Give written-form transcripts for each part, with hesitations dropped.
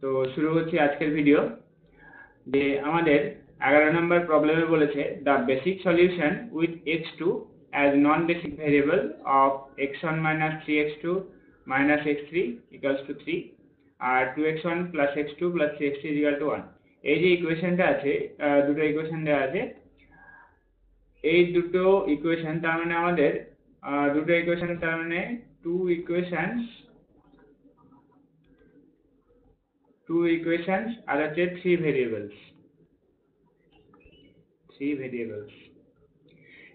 তো শুরু করছি আজকের ভিডিও। যে আমাদের 11 নম্বর প্রবলেমে বলেছে the basic solution with x2 as non basic variable of x1 minus 3x2 minus x3 equals to 3 আর 2x1 plus x2 plus 3x3 equal to 1। এই যে ইকুয়েশনটা আছে, দুটো ইকুয়েশন দেওয়া আছে। এই দুটো ইকুয়েশন তার মানে আমাদের দুটো ইকুয়েশন তার মানে two equations আর হচ্ছে three variables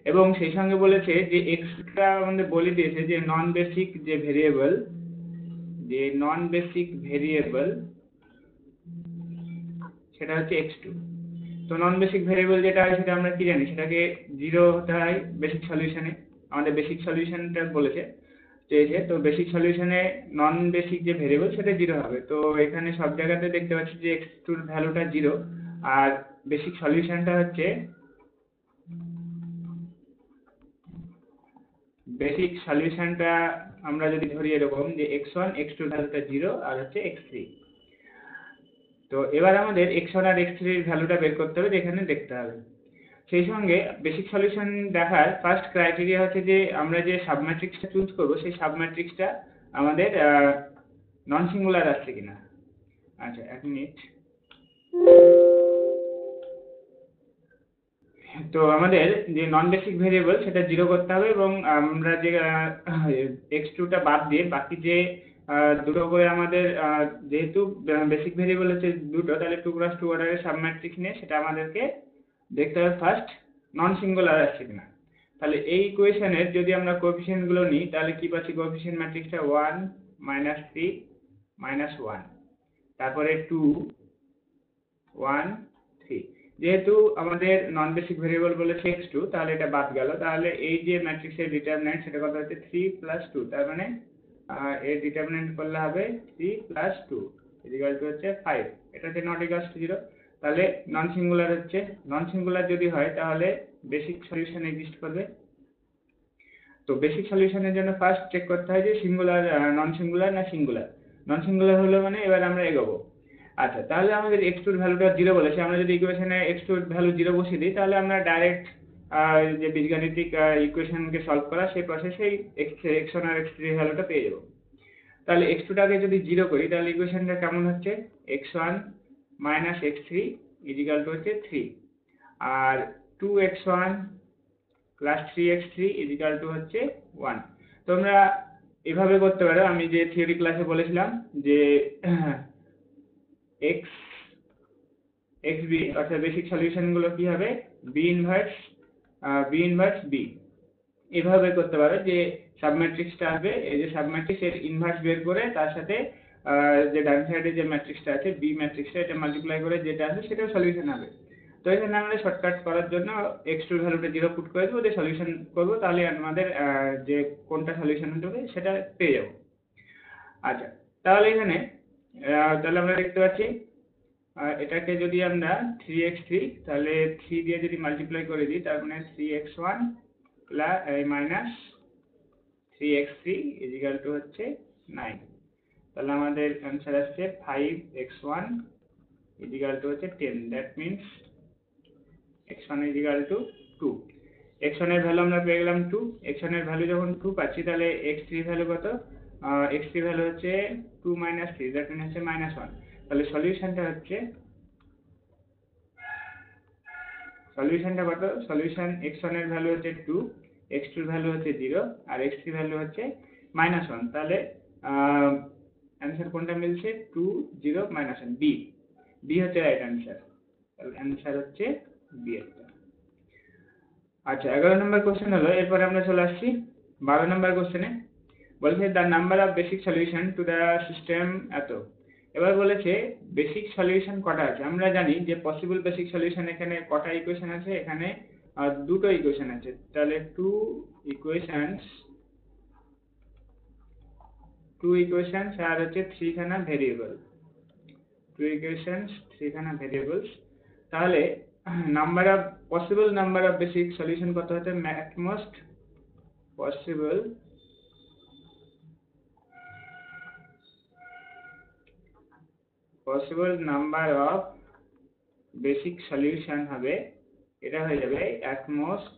এবং সেই সঙ্গে বলেছে যে এক্সটা আমাদের বলে দিয়েছে যে নন বেসিক ভেরিয়েবল সেটা হচ্ছে x2। তো নন বেসিক ভেরিয়েবল যেটা হয় সেটা আমরা কি জানি, সেটাকে জিরো হতে হয় বেসিক সলিউশনে। আমাদের বেসিক সলিউশনটা বলেছে চেয়েছে, তো বেসিক সলিউশনে নন বেসিক যে ভেরিয়েবল সেটা জিরো হবে। তো এখানে সব জায়গাতে দেখতে পাচ্ছি যে x2 এর ভ্যালুটা জিরো আর বেসিক সলিউশনটা হচ্ছে আমরা যদি ধরি এরকম যে x1 x2 এর ভ্যালুটা জিরো আর হচ্ছে x3। তো এবার আমাদের x1 আর x3 এর ভ্যালুটা বের করতে হবে, যেখানে দেখতে হবে। সেই সঙ্গে বেসিক সলিউশন দেখার ফার্স্ট ক্রাইটেরিয়া হচ্ছে যে আমরা যে সাবম্যাট্রিক্সটা চুজ করব সেই সাবম্যাট্রিক্সটা আমাদের নন সিঙ্গুলার আসছে কিনা। আচ্ছা, এক মিনিট। তো আমাদের যে নন বেসিক ভেরিয়েবল সেটা জিরো করতে হবে এবং আমরা যে x2 টা বাদ দিয়ে বাকি যে দুটো করে আমাদের যেহেতু বেসিক ভেরিয়েবল হচ্ছে দুটো, তাহলে 2x2 অর্ডারের সাবম্যাট্রিক্স নিয়ে সেটা আমাদেরকে দেখতে হবে ফার্স্ট নন সিঙ্গুলার আসছে কিনা। তাহলে এই ইকুয়েশনের যদি আমরা কোএফিসিয়েন্ট গুলো নিই তাহলে কি পাচ্ছি, কোএফিসিয়েন্ট ম্যাট্রিক্সটা 1 -3 -1, তারপরে 2 1 3। যেহেতু আমাদের নন বেসিক ভেরিয়েবল বলেছে x2, তাহলে এটা বাদ গেল। তাহলে এই যে ম্যাট্রিক্সের ডিটারমিন্যান্ট সেটা কত হচ্ছে 3 + 2, তার মানে এর ডিটারমিন্যান্ট করলে হবে 3 + 2 হচ্ছে 5। এটা হচ্ছে নট ইকুয়ালস টু 0। তাহলে নন সিঙ্গুলার হচ্ছে। নন সিঙ্গুলার যদি হয় তাহলে বেসিক সলিউশন এক্সিস্ট করবে। তো বেসিক সলিউশনের জন্য ফার্স্ট চেক করতে হয় যে সিঙ্গুলার নন সিঙ্গুলার না সিঙ্গুলার। নন সিঙ্গুলার হলো মানে এবার আমরা এগোবো। আচ্ছা, তাহলে আমাদের x2 এর ভ্যালুটা 0 বলেছে। আমরা যদি ইকুয়েশনে x2 এর ভ্যালু 0 বসিয়ে দিই তাহলে আমরা ডাইরেক্ট যে বীজগাণিতিক ইকুয়েশনকে সলভ করা সেই প্রসেসেই x1 আর x3 এর ভ্যালুটা পেয়ে যাব। তাহলে x2 টাকে যদি 0 করি তাহলে ইকুয়েশনটা কেমন হচ্ছে, x1 - x3 হচ্ছে 3 আর 2x1 + 3x3 হচ্ছে 1। তোমরা এভাবে করতে পারো, আমি যে থিওরি ক্লাসে বলেছিলাম যে xb অর্থাৎ বেসিক সলিউশন গুলো কি হবে, b ইনভার্স b। এভাবে করতে পারো যে সাবম্যাট্রিক্সটা আসবে, এই যে সাবম্যাট্রিক্স এর ইনভার্স বের করে তার সাথে যে ডান সাইডে যে ম্যাট্রিক্সটা আছে b ম্যাট্রিক্সটা, এটা মাল্টিপ্লাই করে যেটা আসবে সেটাও সলিউশন হবে। তো এখানে আমরা শর্টকাট করার জন্য x2 এর ভ্যালুটা 0 পুট করে দেবো, দিয়ে সলিউশন করব, তাহলে আমাদের যে কোনটা সলিউশন হবে সেটা পেয়ে যাব। আচ্ছা, তাহলে এখানে তাহলে আমরা দেখতে পাচ্ছি এটাকে যদি আমরা 3x3 তাহলে 3 দিয়ে যদি মাল্টিপ্লাই করে দিই তার মানে 3x1 minus 3x3 হচ্ছে 9। তাহলে আমাদের অ্যান্সার আসছে 5x1 হচ্ছে 10। That means x1 2। x1 এর ভ্যালু আমরা পেয়ে গেলাম 2। x1 এর ভ্যালু যখন 2 পাচ্ছি তাহলে x3 ভ্যালু কত, x3 ভ্যালু হচ্ছে 2 - 3, দ্যাট মিন্স হচ্ছে -1। তাহলে সলিউশনটা কত, সলিউশন x1 এর ভ্যালু হচ্ছে 2, x2 এর ভ্যালু হচ্ছে 0 আর x3 ভ্যালু হচ্ছে -1। তাহলে অ্যানসার কোনটা মিলছে, 2 0 -1, বি হচ্ছে রাইট অ্যানসার। তাহলে অ্যানসার হচ্ছে বি একটা। আচ্ছা, 11 নম্বর কোশ্চেন হলো, এরপরে আমরা চলে আসছি 12 নম্বর কোশ্চেনে। বলছে the number of basic solution to the system এত। এবার বলেছে বেসিক সলিউশন কটা আছে। আমরা জানি যে পসিবল বেসিক সলিউশন এখানে কটা ইকুয়েশন আছে, এখানে দুটো ইকুয়েশন আছে। তাহলে টু ইকুয়েশনস আর হচ্ছে থ্রিখানা ভেরিয়েবলস। তাহলে possible number of basic solution কত হতে, at most possible possible number of basic solution হবে, এটা হয়ে যাবে অ্যাট মোস্ট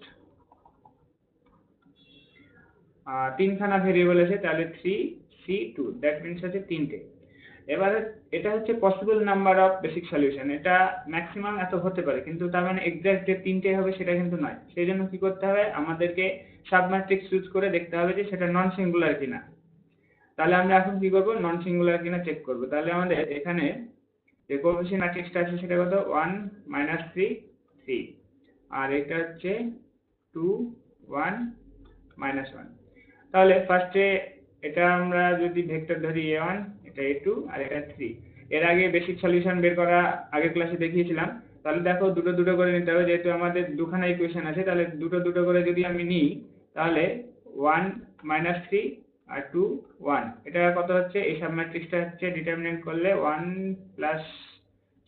তিনখানা ভেরিয়েবল আছে, তাহলে 3C2, দ্যাট মিনস হচ্ছে তিনটে। এবারে এটা হচ্ছে possible number of basic solution, এটা ম্যাক্সিমাম এত হতে পারে, কিন্তু তার মানে এক্সাক্ট যে তিনটে হবে সেটা কিন্তু নয়। সেই জন্য কি করতে হবে, আমাদেরকে সাবম্যাট্রিক্স ইউজ করে দেখতে হবে যে সেটা নন সিঙ্গুলার কিনা। তাহলে আমরা এখন কি করব, নন সিঙ্গুলার কিনা চেক করব। তাহলে আমাদের এখানে যে কোএফিসিয়েন্ট ম্যাট্রিক্সটা আছে সেটা কত, 1 -3 3, আর এটা হচ্ছে 2 1 -1। তাহলে ফার্স্টে এটা আমরা যদি ভেক্টর ধরি a1, এটা a2 আর এটা 3। এর আগে বেসিক সলিউশন বের করা আগের ক্লাসে দেখিয়েছিলাম। তাহলে দেখো দুটো দুটো করে নিতে হবে, যেহেতু আমাদের দুখানা ইকুয়েশন আছে, তাহলে দুটো দুটো করে যদি আমি নিই তাহলে 1 -3 আর 2 1, এটা কত হচ্ছে, এই সাবম্যাট্রিক্সটা হচ্ছে ডিটারমিনেন্ট করলে 1 +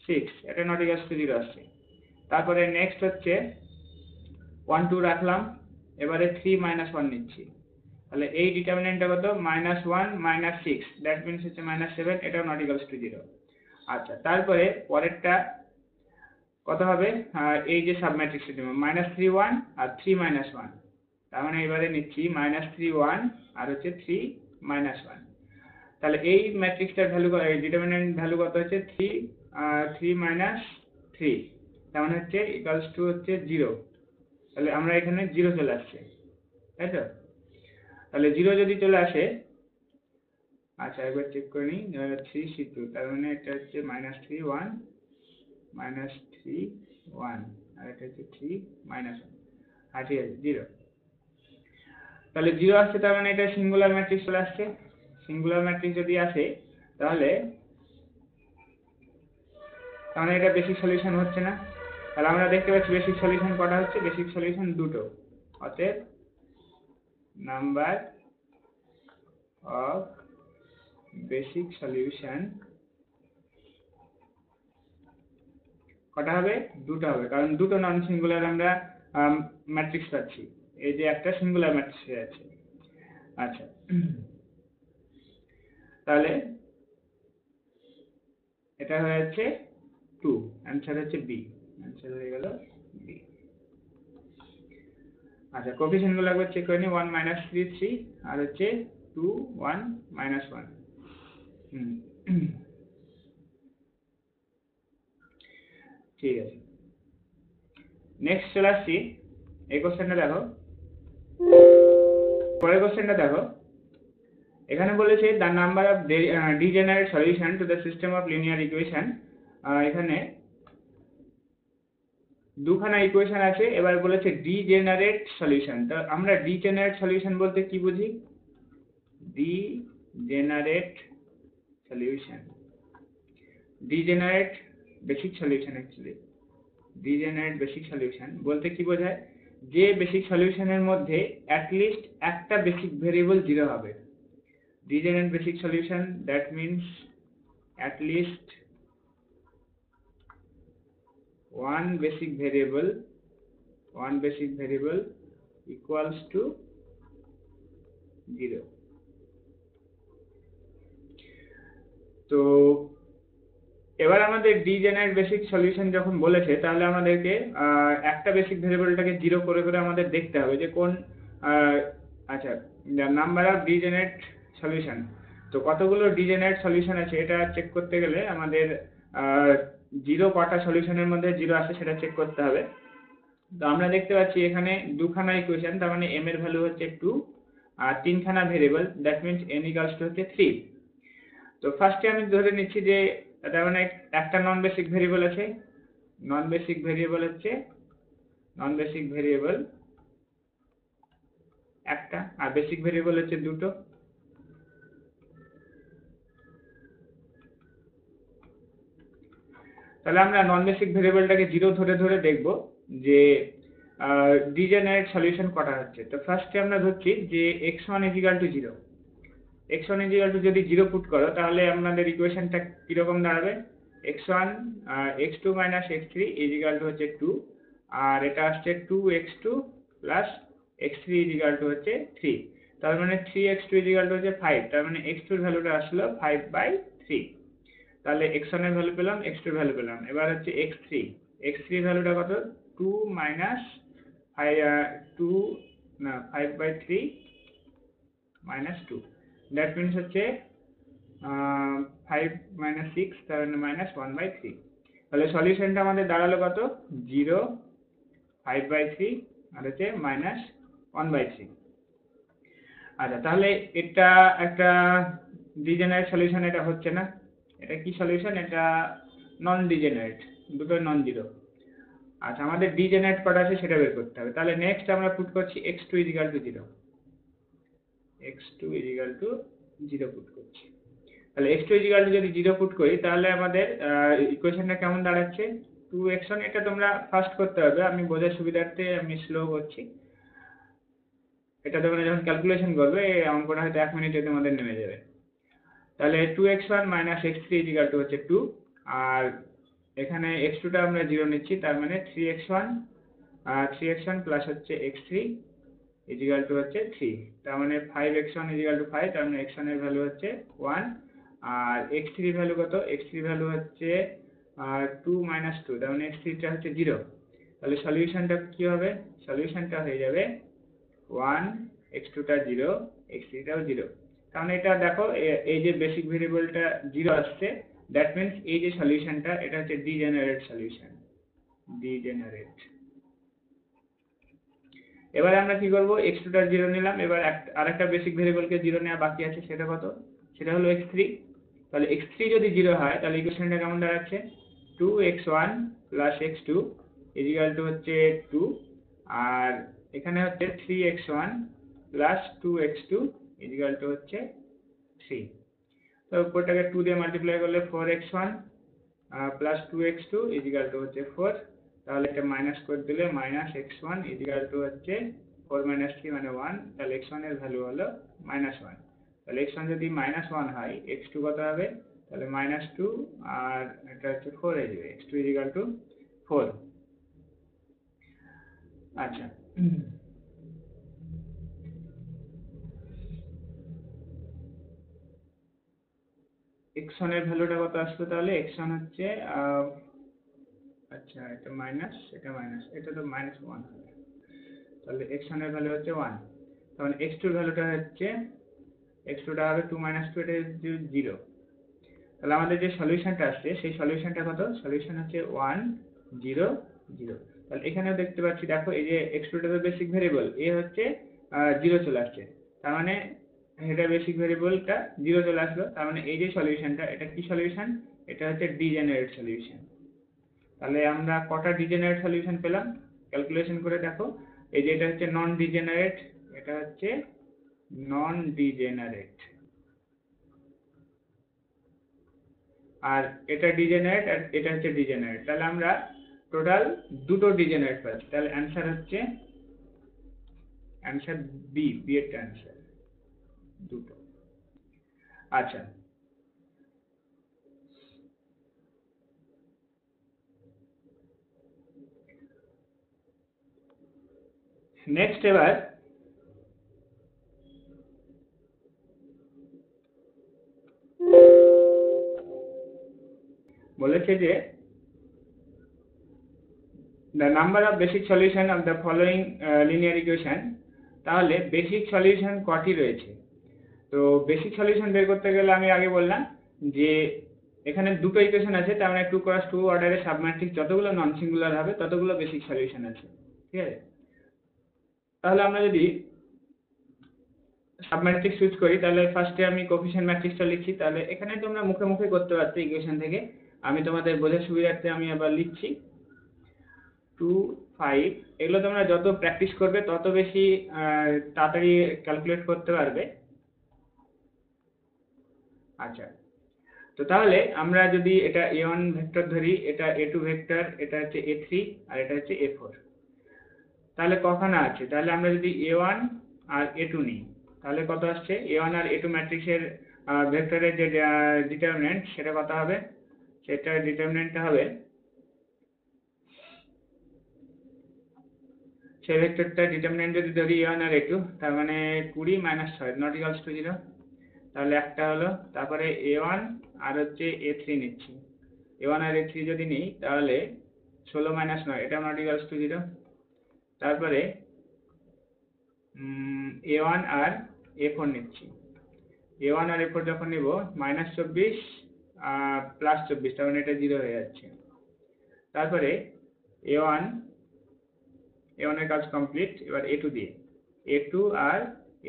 6, এটা নট ইকুয়ালস টু 0 আসছে। তারপরে নেক্সট হচ্ছে 1 2 রাখলাম, এবারে 3 -1 নিচ্ছি, তাহলে এই ডিটারমিনেন্টটা কত, -1 - 6, দ্যাট মিনস হচ্ছে -7, এটাও নট ইকুয়ালস টু 0। আচ্ছা, তারপরে পরেরটা কত হবে, এই যে সাবম্যাট্রিক্সের জন্য -3 1 আর 3 -1, তার মানে এবারে নিচ্ছি -3 1 আর হচ্ছে 3 -1। তাহলে এই ম্যাট্রিক্সটার ভ্যালু, ডিটারমিনেন্ট ভ্যালু কত হচ্ছে 3 3 তার মানে হচ্ছে ইকুয়ালস টু হচ্ছে 0। তাহলে আমরা এখানে 0 চলে আসছে, তাই তো? তাহলে 0 যদি চলে আসে, আচ্ছা একবার চেক করে নিই, 3C2, তার মানে এটা হচ্ছে -3 1 -3 1 আর এটা হচ্ছে 3 -1, হ্যাঁ ঠিক আছে 0। তাহলে 0 আসছে, তার মানে এটা সিঙ্গুলার ম্যাট্রিক্স চলে আসছে। সিঙ্গুলার ম্যাট্রিক্স যদি আসে তাহলে এটা বেসিক সলিউশন হচ্ছে না। তাহলে আমরা দেখতে পাচ্ছি বেসিক সলিউশন কটা হচ্ছে, বেসিক সলিউশন দুটো। অতএব নাম্বার অফ বেসিক সলিউশন কটা হবে, দুটো হবে, কারণ দুটো নন সিঙ্গুলার আমরা ম্যাট্রিক্স পাচ্ছি, এই যে একটা সিঙ্গুলার ম্যাট্রিক্স আছে। আচ্ছা, তাহলে এটা হয়ে যাচ্ছে 2, অ্যান্সার হচ্ছে বি, অ্যান্সার হয়ে গেল বি। আচ্ছা, কোএফিসিয়েন্ট গুলো একবার চেক করে নিই, 1 -3 3 আর হচ্ছে 2 1 -1। ঠিক আছে, নেক্সট চলে আসছি এই কোশ্চেনটা দেখো। পরের কোশ্চেনটা দেখো, এখানে বলেছে the number of degenerate solution to the system of linear equation. এখানে দুখানা ইকুয়েশন আছে, এবার বলেছে ডিজেনারেট সলিউশন। তো আমরা ডিজেনারেট সলিউশন বলতে কি বুঝি, degenerate solution, degenerate basic solution, actually degenerate basic solution বলতে কি বোঝায়, যে বেসিক সলিউশনের মধ্যে অ্যাটলিস্ট একটা বেসিক ভেরিয়েবল 0 হবে। Degenerate basic solution, that means at least one basic variable equals to 0। তো এবার আমাদের ডিজেনারেট বেসিক সলিউশন যখন বলেছে, তাহলে আমাদেরকে একটা বেসিক ভেরিয়েবলটাকে 0 করে করে আমাদের দেখতে হবে যে কোন, আচ্ছা, নাম্বার অফ ডিজেনারেট সলিউশন। তো কতগুলো ডিজেনারেট সলিউশন আছে এটা চেক করতে গেলে আমাদের 0 কটা সলিউশনের মধ্যে 0 আছে সেটা চেক করতে হবে। তো আমরা দেখতে পাচ্ছি এখানে দুখানা ইকুয়েশন, তার মানে m এর ভ্যালু হচ্ছে 2 আর তিনখানা variable, that means n equals to হচ্ছে 3। তো ফার্স্টে আমি ধরে নিচ্ছি যে তার মানে একটা নন বেসিক ভেরিয়েবল আছে, নন বেসিক ভেরিয়েবল একটা, আর বেসিক ভেরিয়েবল হচ্ছে দুটো। তাহলে আমরা নন বেসিক ভেরিয়েবলটাকে 0 ধরে ধরে দেখব যে ডিজেনারেট সলিউশন কটা হচ্ছে। তো ফার্স্টে আমরা ধরছি যে x1 = 0। x1 = যদি 0 পুট করো তাহলে আমাদের ইকুয়েশনটা কিরকম দাঁড়াবে, x1 x2 - x3 = হচ্ছে 2, আর এটা আসছে 2x2 + x3 = হচ্ছে 3। তার মানে 3x2 = হচ্ছে 5, তার মানে x2 এর ভ্যালুটা আসলো 5/3। তাহলে x1 এর ভ্যালু পেলাম, x2 এর ভ্যালু পেলাম। এবার হচ্ছে x3, x3 এর ভ্যালুটা কত? 2 মাইনাস 2 না 5/3 মাইনাস 2, দ্যাট মিনস হচ্ছে 5 মাইনাস 6, তার মানে মাইনাস 1/3। তাহলে সলিউশনটা আমাদের দাঁড়ালো কত? 0, 5/3 আর হচ্ছে মাইনাস 1/3। আচ্ছা, তাহলে এটা একটা ডিজেনারেট সলিউশন, এটা হচ্ছে না। এটা কি সলিউশন? এটা নন ডিজেনারেট, দুটো নন জিরো। আচ্ছা, আমাদের ডিজেনারেট কটা আছে সেটা বের করতে হবে। তাহলে নেক্সট আমরা পুট করছি x2 = 0, x2 = 0 পুট করছি। তাহলে x2 = যদি 0 পুট করি তাহলে আমাদের ইকুয়েশনটা কেমন দাঁড়াচ্ছে? 2x1, এটা তোমরা ফার্স্ট করতে হবে, আমি বোঝার সুবিধার্থে আমি স্লো করছি। এটা তোমরা যখন ক্যালকুলেশন করবে এই অঙ্কটা হয়তো 1 মিনিটে তোমাদের নেমে যাবে। তাহলে 2x1 - x3 = হচ্ছে 2, আর এখানে x2 টা আমরা 0 নিচ্ছি, তার মানে 3x1 প্লাস হচ্ছে x3 = হচ্ছে 3, তার মানে 5x1 = 5, তার মানে x1 এর ভ্যালু হচ্ছে 1, আর x3 এর ভ্যালু কত? x3 এর ভ্যালু হচ্ছে 2 - 2, তার মানে x3 টা হচ্ছে 0। তাহলে সলিউশনটা কি হবে? সলিউশনটা হয়ে যাবে 1, x2 টা 0, x3 টাও 0। কারণ এটা দেখো এই যে বেসিক ভেরিয়েবলটা 0 আসছে, দ্যাট মিন্স এই যে সলিউশনটা এটা হচ্ছে ডিজেনারেট সলিউশন, ডিজেনারেট। এবারে আমরা কি করব? x2 টা 0 নিলাম, এবার আরেকটা বেসিক ভেরিয়েবলকে 0 নেওয়া বাকি আছে, সেটা কত? সেটা হলো x3। তাহলে x3 যদি 0 হয় তাহলে ইকুয়েশনটা কেমন দাঁড়াচ্ছে? 2x1 + x2 = হচ্ছে 2, আর এখানে হচ্ছে 3x1 + 2x2 = হচ্ছে 3। তো উপরটাকে 2 দিয়ে মাল্টিপ্লাই করলে 4x1 + 2x2 = হচ্ছে 4। তাহলে এটা মাইনাস করে দিলে -x1 = হচ্ছে 4 - 3 মানে 1, তাহলে x1 এর ভ্যালু হলো -1। তাহলে x1 যদি -1 হয়, x2 কত হবে? তাহলে -2, আর এটা হচ্ছে 4 হয়ে যাবে, x2 = 4। আচ্ছা, x1 এর ভ্যালুটা কত আসলো? তাহলে x1 হচ্ছে আচ্ছা, এটা মাইনাস, এটা মাইনাস, এটা তো -1 হবে। তাহলে x1 এর ভ্যালু হচ্ছে 1, তখন x2 এর ভ্যালুটা হচ্ছে, x2 টা হবে 2 - 2, এটা হচ্ছে 0। তাহলে আমাদের যে সলিউশনটা আসছে সেই সলিউশনটা কত? সলিউশন হচ্ছে 1, 0, 0। তাহলে এখানেও দেখতে পাচ্ছি, দেখো এই যে x2 টা তো বেসিক ভেরিয়েবল, এ হচ্ছে 0 চলে আসছে, তার মানে এটা বেসিক ভেরিয়েবলটা 0 চলে আসলো, তার মানে এই যে সলিউশনটা, এটা কি সলিউশন? এটা হচ্ছে ডিজেনারেট সলিউশন। তাহলে আমরা কটা ডিজেনারেট সলিউশন পেলাম? ক্যালকুলেশন করে দেখো, এই যে এটা হচ্ছে নন ডিজেনারেট, এটা হচ্ছে নন ডিজেনারেট, আর এটা ডিজেনারেট, আর এটা হচ্ছে ডিজেনারেট। তাহলে আমরা টোটাল দুটো ডিজেনারেট পাচ্ছি। তাহলে অ্যান্সার হচ্ছে অ্যান্সার বি, বি এর অ্যান্সার দুটো। আচ্ছা, নেক্সট এবার বলেছে যে the number of basic solution of the following linear equation। তাহলে বেসিক সলিউশন কটি রয়েছে? তো বেসিক সলিউশন বের করতে গেলে আমি আগে বললাম যে এখানে দুটো ইকুয়েশন আছে, তার মানে 2 × 2 অর্ডারের সাবম্যাট্রিক্স যতগুলো নন সিঙ্গুলার হবে ততগুলো বেসিক সলিউশন আছে, ঠিক আছে? তাহলে আমরা যদি সাবম্যাট্রিক্স চুজ করি তাহলে ফার্স্টে আমি কোএফিশিয়েন্ট ম্যাট্রিক্সটা লিখছি। তাহলে এখানে তোমরা মুখে মুখে করতে পারছো ইকুয়েশন থেকে, আমি তোমাদের বোঝার সুবিধার্থে আমি আবার লিখছি 2, 5। এগুলো তোমরা যত প্র্যাকটিস করবে তত বেশি তাড়াতাড়ি ক্যালকুলেট করতে পারবে। আচ্ছা, তো তাহলে আমরা যদি এটা a1 ভেক্টর ধরি, এটা a2 ভেক্টর, এটা হচ্ছে a3, আর এটা হচ্ছে a4। তাহলে কখানা আছে? তাহলে আমরা যদি a1 আর a2 নিই তাহলে কত আসছে? a1 আর a2 ম্যাট্রিক্সের ভেক্টরের যে ডিটারমিনেন্ট সেটা কত হবে? সেটা ডিটারমিনেন্টটা হবে, সেই ভেক্টরটা ডিটারমিনেন্ট যদি ধরি a1 আর a2, তার মানে 20 - 6 নট ইকুয়ালস টু 0। তাহলে একটা হলো, তারপরে A1 আর হচ্ছে A3 নিচ্ছি। A1 আর A3 যদি নিই তাহলে 16 - 9 এটা নট ইকুয়ালস টু 0। তারপরে A1 আর A4 নিচ্ছি। A1 আর A4 যখন নিব -24 +24, তার মানে এটা 0 হয়ে যাচ্ছে। তারপরে A1 এর কাজ কমপ্লিট। এবার A2 দিয়ে, A2 আর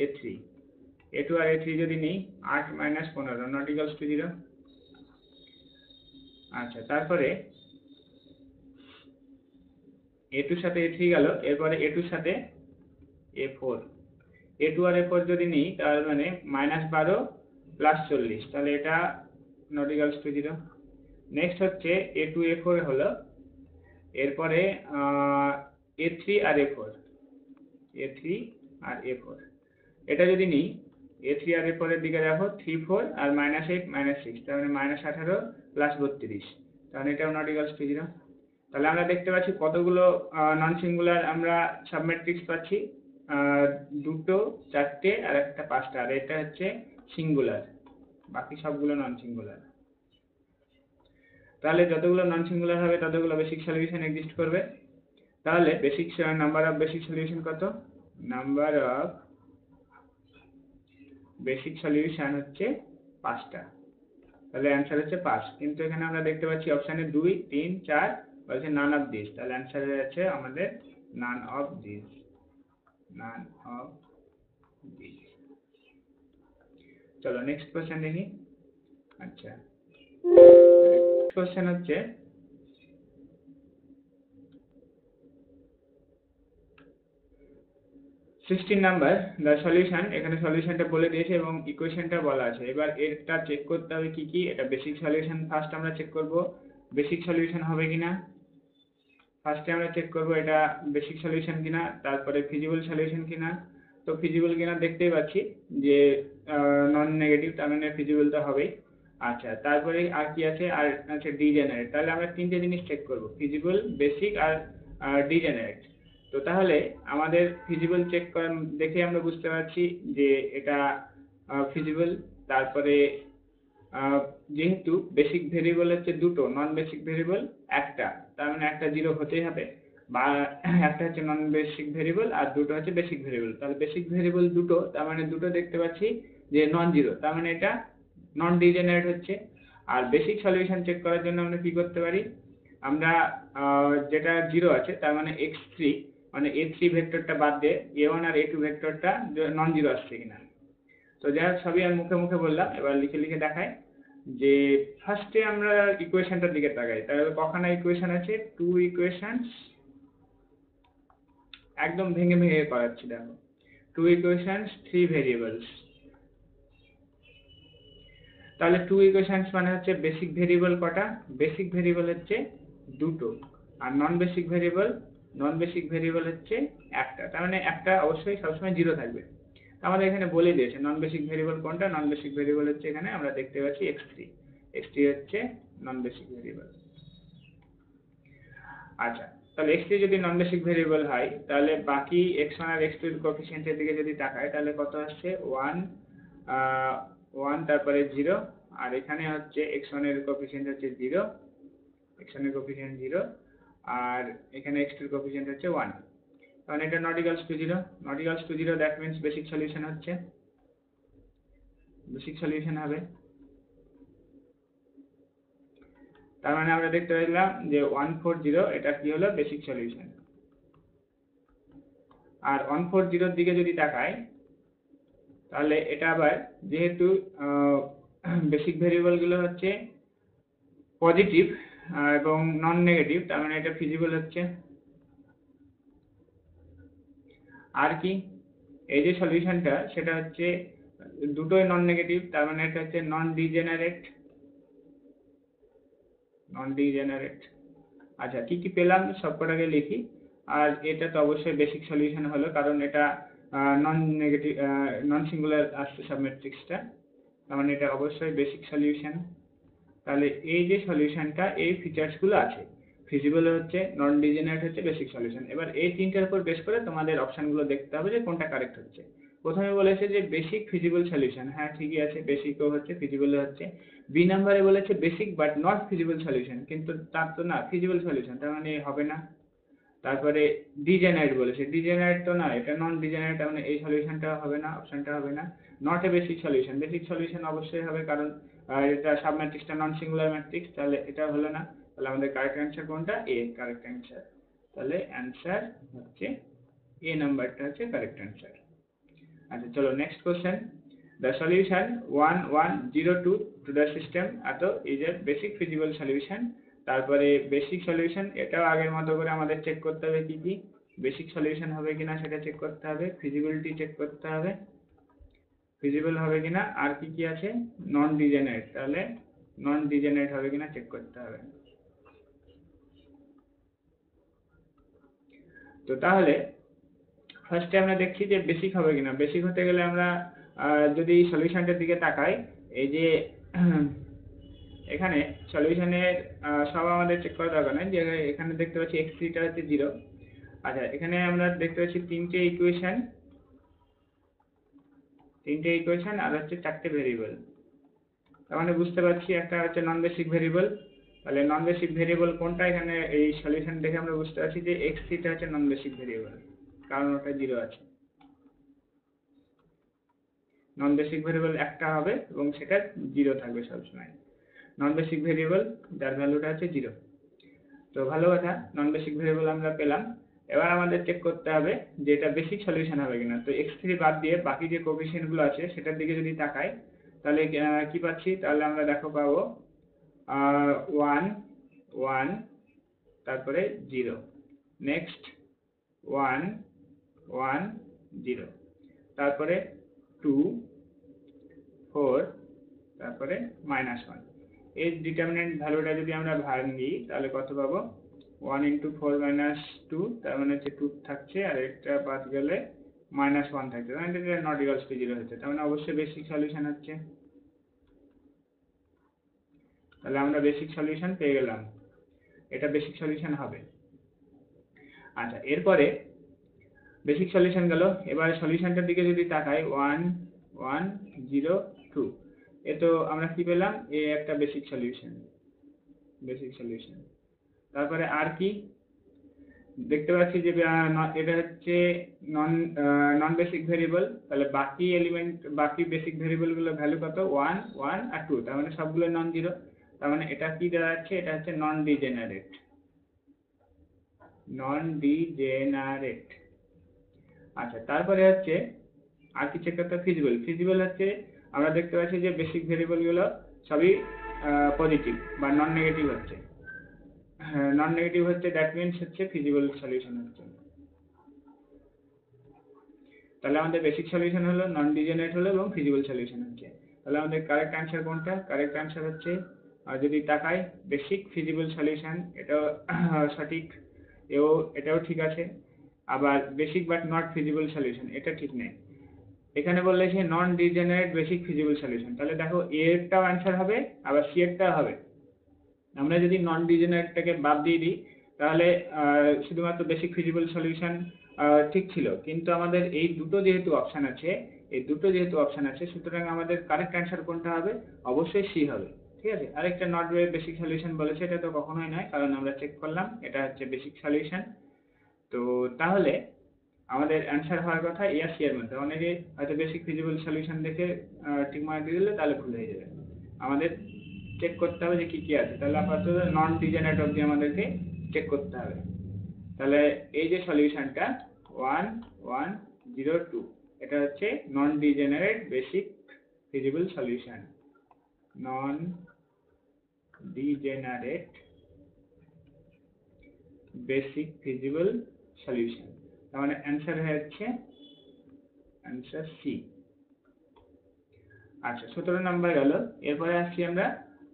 A3 যদি নিই 8 - 15 নট ইকুয়ালস টু 0। আচ্ছা, তারপরে A2 এর সাথে A3 গেল, এরপরে A2 এর সাথে A4, A2 আর A4 যদি নিই তার মানে -12 +40, তাহলে এটা নট ইকুয়ালস টু 0। নেক্সট হচ্ছে A2 A4 হলো, এরপরে A3 আর A4, এটা যদি নিই A3 আর A4 এর দিকে দেখো 3 4 আর -8 -6, তার মানে -18 +32, তাহলে এটাও নট ইকুয়ালস টু 0। তাহলে আমরা দেখতে পাচ্ছি কতগুলো নন সিঙ্গুলার আমরা সাবম্যাট্রিক্স পাচ্ছি, দুটো, চারটে আর একটা পাঁচটা, আর এটা হচ্ছে সিঙ্গুলার, বাকি সবগুলো নন সিঙ্গুলার। তাহলে যতগুলো নন সিঙ্গুলার হবে ততগুলো বেসিক সলিউশন এক্সিস্ট করবে। তাহলে নাম্বার অফ বেসিক সলিউশন কত? নাম্বার অফ বেসিক সলিউশন হচ্ছে 5টা। তাহলে অ্যান্সার হচ্ছে 5, কিন্তু এখানে আমরা দেখতে পাচ্ছি অপশানে 2 3 4 বলছে নান অফ দিস, তাহলে অ্যান্সার হয়ে যাচ্ছে আমাদের নান অফ দিস। চলো নেক্সট কোশ্চেন দেখি। আচ্ছা, কোশ্চেন হচ্ছে 16 নাম্বার দ্য সলিউশন। এখানে সলিউশনটা বলে দিয়েছে এবং ইকুয়েশনটা বলা আছে। এবার এটা চেক করতে হবে কি কি। এটা বেসিক সলিউশন ফার্স্ট আমরা চেক করব বেসিক সলিউশন হবে কিনা। ফার্স্টে আমরা চেক করব এটা বেসিক সলিউশন কিনা, তারপরে ফিজিবল সলিউশন কিনা। তো ফিজিবল কিনা দেখতেই পাচ্ছি যে নন নেগেটিভ, তার মানে ফিজিবল তো হবেই। আচ্ছা, তারপরে আর কি আছে, আর আছে ডিজেনারেট। তাহলে আমরা তিনটে জিনিস চেক করব, ফিজিবল, বেসিক আর ডিজেনারেট। তো তাহলে আমাদের ফিজিবল চেক দেখে আমরা বুঝতে পারছি যে এটা ফিজিবল। তারপরে যেহেতু বেসিক ভেরিয়েবল হচ্ছে দুটো, নন বেসিক ভেরিয়েবল একটা, তার মানে একটা 0 হতেই হবে, বা একটা হচ্ছে নন বেসিক ভেরিয়েবল আর দুটো হচ্ছে বেসিক ভেরিয়েবল। তাহলে বেসিক ভেরিয়েবল দুটো, তার মানে দুটো দেখতে পাচ্ছি যে নন জিরো, তার মানে এটা নন ডিজেনারেট হচ্ছে। আর বেসিক সলিউশন চেক করার জন্য আমরা কি করতে পারি, আমরা যেটা 0 আছে তার মানে x3, মানে a3 ভেক্টরটা বাদ দিয়ে a1 আর a2 ভেক্টরটা নন জিরো আসছে কিনা। তো যাই হোক, সবই আমি মুখে মুখে বললাম, এবার লিখে লিখে দেখাই। যে ফার্স্টে আমরা ইকুয়েশনটার দিকে তাকাই, তাহলে কখানা ইকুয়েশন আছে, 2 ইকুয়েশনস, একদম ভেঙে ভেঙে করাচ্ছি দেখো, 2 ইকুয়েশনস 3 ভেরিয়েবলস। তাহলে 2 ইকুয়েশনস মানে হচ্ছে বেসিক ভেরিয়েবল কটা, বেসিক ভেরিয়েবল হচ্ছে দুটো, আর নন বেসিক ভেরিয়েবল হচ্ছে একটা, তার মানে একটা অবশ্যই সবসময় 0 থাকবে। আমাদের এখানে বলে দিয়েছে নন বেসিক ভেরিয়েবল কোনটা। নন বেসিক ভেরিয়েবল হচ্ছে এখানে আমরা দেখতে পাচ্ছি x3 হচ্ছে নন বেসিক ভেরিয়েবল। আচ্ছা, তাহলে x3 যদি নন বেসিক ভেরিয়েবল হয়, তাহলে বাকি x1 আর x2 এর কোএফিসিয়েন্টের দিকে যদি তাকাই, তাহলে কত আসছে 1 তারপরে 0, আর এখানে হচ্ছে x1 এর কোএফিসিয়েন্ট হচ্ছে 0, আর এখানে x2 এর কোএফিসিয়েন্ট হচ্ছে 1, কারণ এটা not equals to 0, that means basic solution হচ্ছে, বেসিক সলিউশন হবে। তার মানে আমরা দেখতে পেলাম যে 140 এটা কি হলো, বেসিক সলিউশন। আর 140 এর দিকে যদি তাকাই, তাহলে এটা আবার যেহেতু বেসিক ভেরিয়েবল গুলো হচ্ছে পজিটিভ এবং নন নেগেটিভ, তার মানে এটা ফিজিবল হচ্ছে। আর কি, এই যে সলিউশনটা সেটা হচ্ছে দুটোই নন নেগেটিভ, তার মানে এটা হচ্ছে নন ডিজেনারেট। আচ্ছা, কি কি পেলাম সবকটাকে লিখি। আর এটা তো অবশ্যই বেসিক সলিউশন হলো, কারণ এটা নন সিঙ্গুলার আসছে সাবম্যাট্রিক্সটা, তার মানে এটা অবশ্যই বেসিক সলিউশন। তাহলে এই যে সলিউশনটা, এই ফিচার্স গুলো আছে, ফিজিবল হচ্ছে, নন ডিজেনারেট হচ্ছে, বেসিক সলিউশন। এবার এই তিনটার উপর বেস করে তোমাদের অপশনগুলো দেখতে হবে যে কোনটা কারেক্ট হচ্ছে। প্রথমে বলেছে যে বেসিক ফিজিবল সলিউশন, হ্যাঁ ঠিকই আছে, বেসিকও হচ্ছে ফিজিবলও হচ্ছে। বি নাম্বারে বলেছে basic but not feasible solution, কিন্তু তার তো না ফিজিবল সলিউশন, তার মানে হবে না। তারপরে ডিজেনারেট বলেছে, ডিজেনারেট তো না, এটা নন ডিজেনারেট, তার মানে এই সলিউশনটা হবে না, অপশনটা হবে না। Not a basic solution, basic solution অবশ্যই হবে, কারণ এটা সাব ম্যাট্রিক্সটা নন সিঙ্গুলার ম্যাট্রিক্স, তাহলে এটা হলো না। তাহলে আমাদের কারেক্ট অ্যান্সার কোনটা? এ কারেক্ট অ্যান্সার। তাহলে অ্যান্সার হচ্ছে এ নাম্বারটা হচ্ছে কারেক্ট অ্যান্সার। আচ্ছা চলো next question. The solution 1102 to the system এত is a basic feasible solution। তারপরে বেসিক সলিউশন, এটাও আগের মতো করে আমাদের চেক করতে হবে কি কি বেসিক সলিউশন হবে কিনা সেটা চেক করতে হবে, ফিজিবিলিটি চেক করতে হবে, ফিজিবল হবে কিনা, আর কি কি আছে, নন ডিজেনারেট, তাহলে নন ডিজেনারেট হবে কিনা চেক করতে হবে। তো তাহলে ফার্স্টে আমরা দেখছি যে বেসিক হবে কিনা। বেসিক হতে গেলে আমরা যদি সলিউশনটার দিকে তাকাই, এই যে এখানে সলিউশনের সব আমাদের চেক করা দরকার নেই, যে এখানে দেখতে পাচ্ছি x3 টা হচ্ছে 0। আচ্ছা এখানে আমরা দেখতে পাচ্ছি তিনটে ইকুয়েশন আর হচ্ছে চারটে ভেরিয়েবল। তার মানে বুঝতে পারছি একটা হচ্ছে নন বেসিক ভেরিয়েবল। তাহলে নন বেসিক ভেরিয়েবল কোনটা, এখানে এই সলিউশন দেখে আমরা বুঝতে পারছি যে x3 টা হচ্ছে নন বেসিক ভেরিয়েবল, কারণ ওটা 0 আছে। নন বেসিক ভেরিয়েবল একটা হবে এবং সেটা 0 থাকবে সবসময়, নন বেসিক ভেরিয়েবল যার ভ্যালুটা হচ্ছে 0। তো ভালো কথা, নন বেসিক ভেরিয়েবল আমরা পেলাম। এবার আমাদের চেক করতে হবে যে এটা বেসিক সলিউশন হবে কিনা। তো x3 বাদ দিয়ে বাকি যে কোএফিসিয়েন্ট গুলো আছে সেটার দিকে যদি তাকাই, তাহলে কি পাচ্ছি, তাহলে আমরা দেখো পাবো 1 1, তারপরে 0, নেক্সট 1 1 0, তারপরে 2 4, তারপরে -1। এর ডিটারমিনেন্ট ভ্যালুটা যদি আমরা ভাঙি তাহলে কত পাবো, 1 × 4 - 2, তার মানে হচ্ছে 2 থাকছে, আর একটা বাদ গেলে -1 থাকছে, তার মানে এটা নট ইকুয়ালস টু 0 হচ্ছে, তার মানে অবশ্যই বেসিক সলিউশন হচ্ছে। তাহলে আমরা বেসিক সলিউশন পেয়ে গেলাম, এটা বেসিক সলিউশন হবে। আচ্ছা এরপরে বেসিক সলিউশন গেল, এবার সলিউশনটার দিকে যদি তাকাই 1 1 0 2, এ তো আমরা কি পেলাম, এ একটা বেসিক সলিউশন। তারপরে আর কি দেখতে পাচ্ছি যে এটা হচ্ছে নন বেসিক ভেরিয়েবল, তাহলে বাকি বেসিক ভেরিয়েবল গুলো ভ্যালু কত, 1 1 আর 2, তার মানে সবগুলো নন জিরো, তার মানে এটা কি দাঁড়াচ্ছে, এটা হচ্ছে নন ডিজেনারেট। আচ্ছা তারপরে হচ্ছে আর কি চেক করতে, ফিজিবল হচ্ছে আমরা দেখতে পাচ্ছি যে বেসিক ভেরিয়েবল গুলো সবই পজিটিভ বা নন নেগেটিভ হচ্ছে। হ্যাঁ নন নেগেটিভ হচ্ছে, দ্যাট মিন্স হচ্ছে ফিজিবল সলিউশন হচ্ছে। তাহলে আমাদের বেসিক সলিউশন হলো, নন ডিজেনারেট হলো এবং ফিজিবল সলিউশন হচ্ছে। তাহলে আমাদের কারেক্ট অ্যান্সার কোনটা, কারেক্ট অ্যান্সার হচ্ছে যদি তাকাই বেসিক ফিজিবল সলিউশন, এটাও সঠিক, এটাও ঠিক আছে। আবার basic but not feasible solution এটা ঠিক নেই। এখানে বললে যে নন ডিজেনারেট বেসিক ফিজিবল সলিউশন, তাহলে দেখো এ এরটাও অ্যান্সার হবে আবার সি এরটাও হবে। আমরা যদি নন ডিজেনারেটটাকে বাদ দিয়ে দিই তাহলে শুধুমাত্র বেসিক ফিজিবল সলিউশন ঠিক ছিল, কিন্তু আমাদের এই দুটো যেহেতু অপশন আছে, সুতরাং আমাদের কারেক্ট অ্যান্সার কোনটা হবে, অবশ্যই সি হবে। ঠিক আছে, আরেকটা নট বেসিক সলিউশন বলেছে, এটা তো কখনোই নয়, কারণ আমরা চেক করলাম এটা হচ্ছে বেসিক সলিউশন। তো তাহলে আমাদের অ্যান্সার হওয়ার কথা এ আর সি এর মধ্যে। অনেকে হয়তো বেসিক ফিজিবল সলিউশন দেখে ঠিক মার্ক দিয়ে দিলে তাহলে ভুল হয়ে যাবে। আমাদের চেক করতে হবে যে কি কি আছে, তাহলে আপাতত নন ডিজেনারেট অবধি আমাদেরকে চেক করতে হবে। তাহলে এই যে সলিউশনটা 1 1 0 2, এটা হচ্ছে নন ডিজেনারেট বেসিক ফিজিবল সলিউশন, নন ডিজেনারেট বেসিক ফিজিবল সলিউশন, তার মানে অ্যান্সার হচ্ছে অ্যান্সার সি। আচ্ছা 17 নাম্বার গেল, এরপরে আসছি আমরা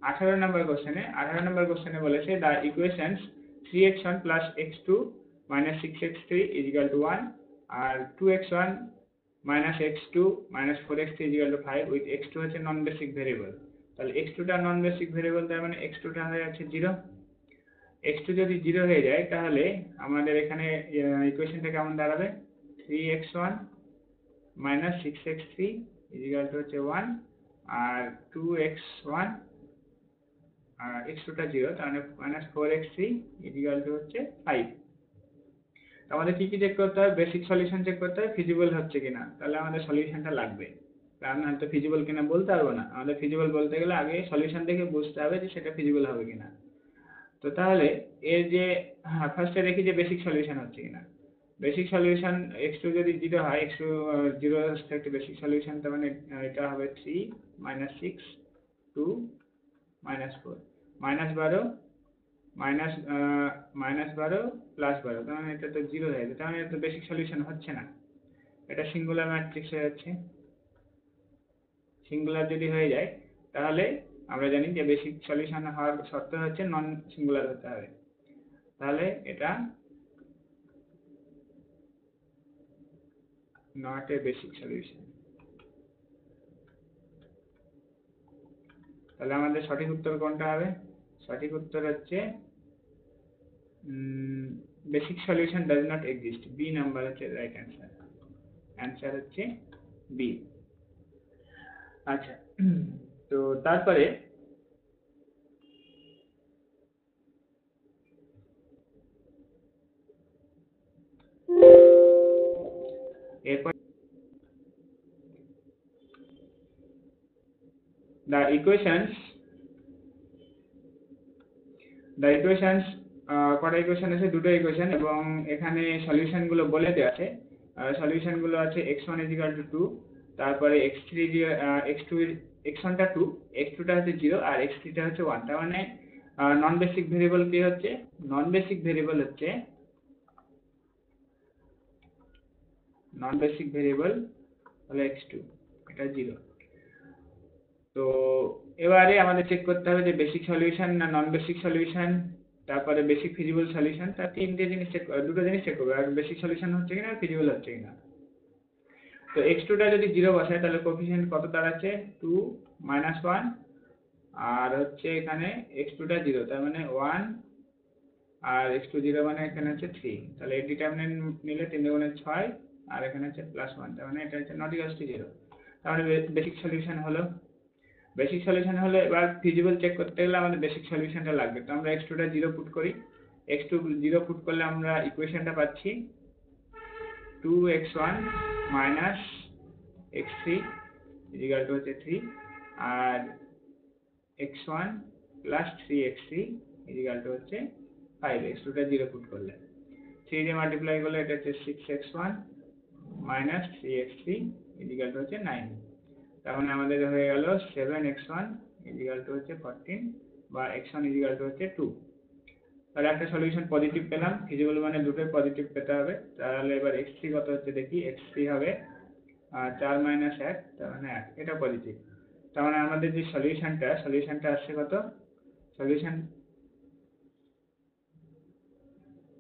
18 নাম্বার কোশ্চেনে। 18 নাম্বার কোশ্চেনে বলেছে the equations 3x1 plus x2 minus 6x3 is equal to 1 আর 2x1 minus x2 minus 4x3 is equal to 5 with x2 হচ্ছে নন বেসিক ভেরিয়েবল। তাহলে x2 টা নন বেসিক ভেরিয়েবল, তার মানে x2 টা হয়ে যাচ্ছে 0। x2 যদি 0 হয়ে যায় তাহলে আমাদের এখানে ইকুয়েশনটা কেমন দাঁড়াবে, 3x1 minus 6x3 is equal two হচ্ছে 1, আর 2x1 আর x2 টা 0, তার মানে মাইনাস 4x3 ইজিক্যাল টু হচ্ছে 5। আমাদের কি কি চেক করতে হবে? বেসিক সলিউশন চেক করতে হবে, ফিজিবল হচ্ছে কিনা, তাহলে আমাদের সলিউশনটা লাগবে। কারণ হয়তো ফিজিবল কিনা বলতে পারবো না, আমাদের ফিজিবল বলতে গেলে আগে সলিউশন দেখে বুঝতে হবে যে সেটা ফিজিবল হবে কিনা। তো তাহলে এর যে ফার্স্টে দেখি যে বেসিক সলিউশন হচ্ছে কিনা। বেসিক সলিউশন x2 যদি 0 হয়, x2 0 একটা বেসিক সলিউশন, তার মানে এটা হবে 3 minus 6 2 minus 4 minus 12 minus 12 plus 12, তার মানে এটা তো 0 হয়ে যাবে, তার মানে এটা তো বেসিক সলিউশন হচ্ছে না, এটা সিঙ্গুলার ম্যাট্রিক্স হয়ে যাচ্ছে। সিঙ্গুলার যদি হয়ে যায় তাহলে আমরা জানি যে বেসিক সলিউশন হওয়ার শর্ত হচ্ছে নন সিঙ্গুলার হতে হবে, তাহলে এটা নট এ বেসিক সলিউশন। তাহলে আমাদের সঠিক উত্তর কোনটা হবে? সঠিক উত্তর হচ্ছে basic solution does not exist, B number হচ্ছে রাইট অ্যান্সার। অ্যান্সার হচ্ছে বি। আচ্ছা, তো তারপরে এরপর the equations কটা ইকুয়েশন আছে? দুটো ইকুয়েশন, এবং এখানে সলিউশন গুলো বলে দেওয়া আছে। সলিউশন গুলো আছে x1 2, তারপরে x3 x2 x1 টা 2, x2 টা হচ্ছে 0, আর x3 টা হচ্ছে 1। তার মানে নন বেসিক ভেরিয়েবল কি হচ্ছে? নন বেসিক ভেরিয়েবল হচ্ছে হলো x2, এটা 0। তো এবারে আমাদের চেক করতে হবে যে বেসিক সলিউশন না নন বেসিক সলিউশন, তারপরে বেসিক ফিজিবল সলিউশন, তার দুটো জিনিস চেক করবে, আর বেসিক সলিউশন হচ্ছে কিনা আর ফিজিবল হচ্ছে কিনা। তো x2 টা যদি 0 বসায় তাহলে কোএফিসিয়েন্ট কত দাঁড়াচ্ছে? 2 মাইনাস 1, আর হচ্ছে এখানে x2 টা 0, তার মানে 1, আর x2 0 মানে এখানে হচ্ছে 3, তাহলে এই ডিটারমিনেন্ট নিলে 3 গুণে 6, আর এখানে হচ্ছে প্লাস 1, তার মানে এটা হচ্ছে নট ইকুয়াল টু 0। তাহলে বেসিক সলিউশন হলো। বেসিক সলিউশন হলে এবার ফিজিবল চেক করতে গেলে আমাদের বেসিক সলিউশনটা লাগবে। তো আমরা x2 টা 0 পুট করি, x2 0 পুট করলে আমরা ইকুয়েশনটা পাচ্ছি 2x1 minus x3 equal to হচ্ছে 3, আর x1 plus 3x3 equal to হচ্ছে 5। x2 টা 0 পুট করলে 3 দিয়ে মাল্টিপ্লাই করলে এটা হচ্ছে 6x1 minus 3x3 equal to হচ্ছে 9। তার মানে আমাদের হয়ে গেল 7x1 ইকুয়াল টু হচ্ছে 14, বা x1 ইকুয়াল টু হচ্ছে 2। তাহলে একটা সলিউশন পজিটিভ পেলাম, ফিজিবল মানে দুটোই পজিটিভ পেতে হবে। তাহলে এবার x3 কত হচ্ছে দেখি, x3 হবে 4 মাইনাস 1, তার মানে 1, এটা পজিটিভ। তার মানে আমাদের যে সলিউশনটা আসছে কত? সলিউশন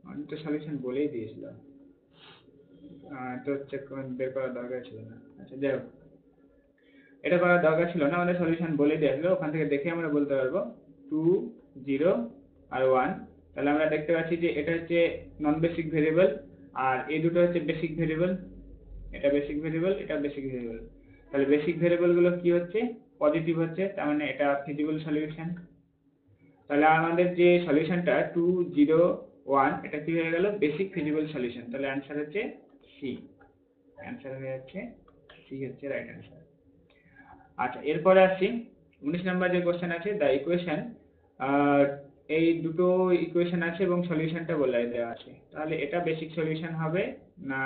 আমি তো সলিউশন বলেই দিয়েছিলাম, তো চেক বের করার দরকার ছিল না। আচ্ছা যাই হোক, এটা করার দরকার ছিল না, আমাদের সলিউশন বলে দিয়ে আসলো, ওখান থেকে দেখে আমরা বলতে পারবো 2 0 আর 1। তাহলে আমরা দেখতে পাচ্ছি যে এটা হচ্ছে নন বেসিক ভেরিয়েবল, আর এই দুটো হচ্ছে বেসিক ভেরিয়েবল, এটা বেসিক ভেরিয়েবল, এটা বেসিক ভেরিয়েবল। তাহলে বেসিক ভেরিয়েবল গুলো কি হচ্ছে? পজিটিভ হচ্ছে, তার মানে এটা ফিজিবল সলিউশন। তাহলে আমাদের যে সলিউশনটা 2 0 1, এটা কি হয়ে গেল? Basic feasible solution. তাহলে অ্যান্সার হচ্ছে সি। অ্যান্সার হয়ে যাচ্ছে সি, হচ্ছে রাইট অ্যান্সার। আচ্ছা, এরপরে আসছি 19 নম্বর যে কোশ্চেন আছে, দ্য ইকুয়েশন, এই দুটো ইকুয়েশন আছে এবং সলিউশনটা বলে দেওয়া আছে। তাহলে এটা বেসিক সলিউশন হবে না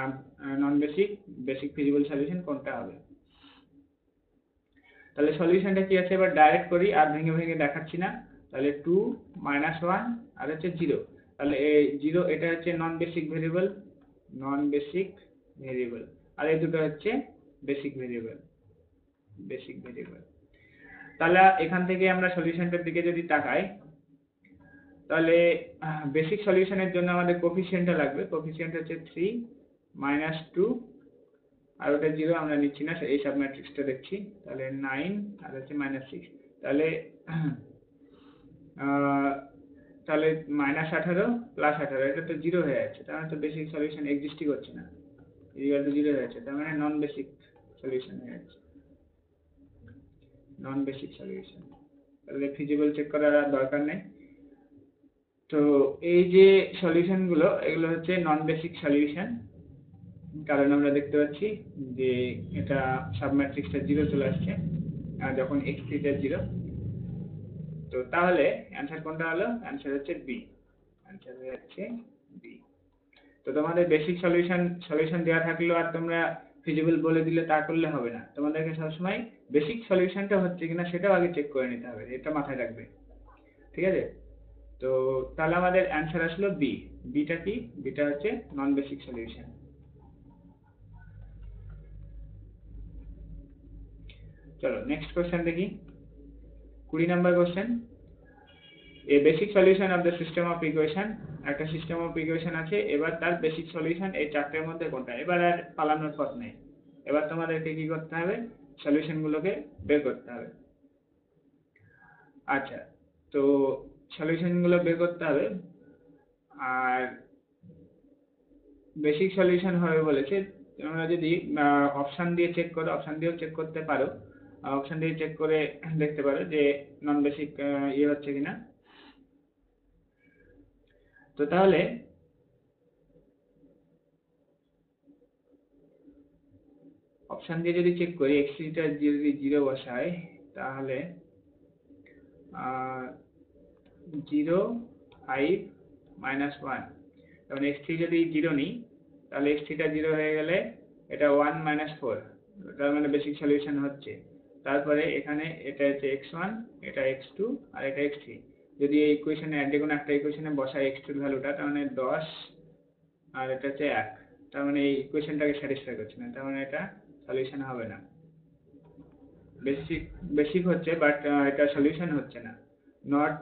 নন বেসিক, বেসিক ফিজিবল সলিউশন কোনটা হবে? তাহলে সলিউশনটা কি আছে এবার ডাইরেক্ট করি, আর ভেঙে ভেঙে দেখাচ্ছি না। তাহলে 2 মাইনাস 1 আর হচ্ছে 0, তাহলে এই 0 এটা হচ্ছে নন বেসিক ভেরিয়েবল, আর এই দুটো হচ্ছে বেসিক ভেরিয়েবল। তাহলে এখান থেকে আমরা সলিউশনটার দিকে যদি তাকাই, তাহলে বেসিক সলিউশনের জন্য আমাদের কোফিসিয়েন্টটা লাগবে। কোফিসিয়েন্ট হচ্ছে 3 মাইনাস 2, আর ওটা 0 আমরা নিচ্ছি না, এই সাব ম্যাট্রিক্সটা দেখছি। তাহলে 9 আর হচ্ছে মাইনাস 6, তাহলে তাহলে মাইনাস 18 প্লাস 18, এটা তো 0 হয়ে যাচ্ছে, তাহলে তো বেসিক সলিউশন এক্সিস্টই করছে না। ইকুয়াল টু 0 হয়েছে, তার মানে নন বেসিক সলিউশন হয়ে গেছে, নন বেসিক সলিউশন। তাহলে ফিজিবল চেক করার আর দরকার নেই। তো এই যে সলিউশন গুলো, এগুলো হচ্ছে নন বেসিক সলিউশন, কারণ আমরা দেখতে পাচ্ছি যে এটা সাবম্যাট্রিক্সটা 0 চলে আসছে যখন x3 টা 0। তো তাহলে অ্যান্সার কোনটা হলো? অ্যান্সার হচ্ছে বি, অ্যান্সার হচ্ছে বি। তো তোমাদের বেসিক সলিউশন দেওয়া থাকলেও আর তোমরা ফিজিবল বলে দিলে তা করলে হবে না, তোমাদেরকে সবসময় বেসিক সলিউশনটা হচ্ছে কিনা সেটাও আগে চেক করে নিতে হবে, এটা মাথায় রাখবে, ঠিক আছে? তো তাহলে আমাদের অ্যান্সার আসলো বি। বিটা কি? বিটা হচ্ছে নন বেসিক সলিউশন। চলো নেক্সট কোশ্চেন দেখি, 20 number question. A basic solution of the system of equation, একটা সিস্টেম অফ ইকুয়েশন আছে, এবার তার বেসিক সলিউশন এই চারটের মধ্যে কোনটা? এবার আর পালানোর পথ নেই, এবার তোমাদেরকে কি করতে হবে? সলিউশন গুলোকে বের করতে হবে। আচ্ছা, তো সলিউশন গুলো বের করতে হবে, আর বেসিক সলিউশন হবে বলেছে। তোমরা যদি অপশন দিয়ে চেক করো, অপশন দিয়েও চেক করতে পারো, অপশন দিয়ে চেক করে দেখতে পারো যে নন বেসিক ইয়ে হচ্ছে কিনা। তো তাহলে অপশন দিয়ে যদি চেক করি, x3 টা যদি 0 বসাই, তাহলে 0 5 -1, কারণ x3 যদি 0 নিই তাহলে x3 টা 0 হয়ে গেলে এটা 1 -4, তার মানে বেসিক সলিউশন হচ্ছে। তারপরে এখানে এটা হচ্ছে x1, এটা x2 আর এটা x3, যদি এই ইকুয়েশনে যে কোনো একটা ইকুয়েশনে বসাই x2 এর ভ্যালুটা, তার মানে 10 আর এটা হচ্ছে 1, তার মানে এই ইকুয়েশনটাকে স্যাটিসফাই করছে না, তার মানে এটা সলিউশন হবে না। বেসিক বেসিক হচ্ছে বাট এটা সলিউশন হচ্ছে না, নট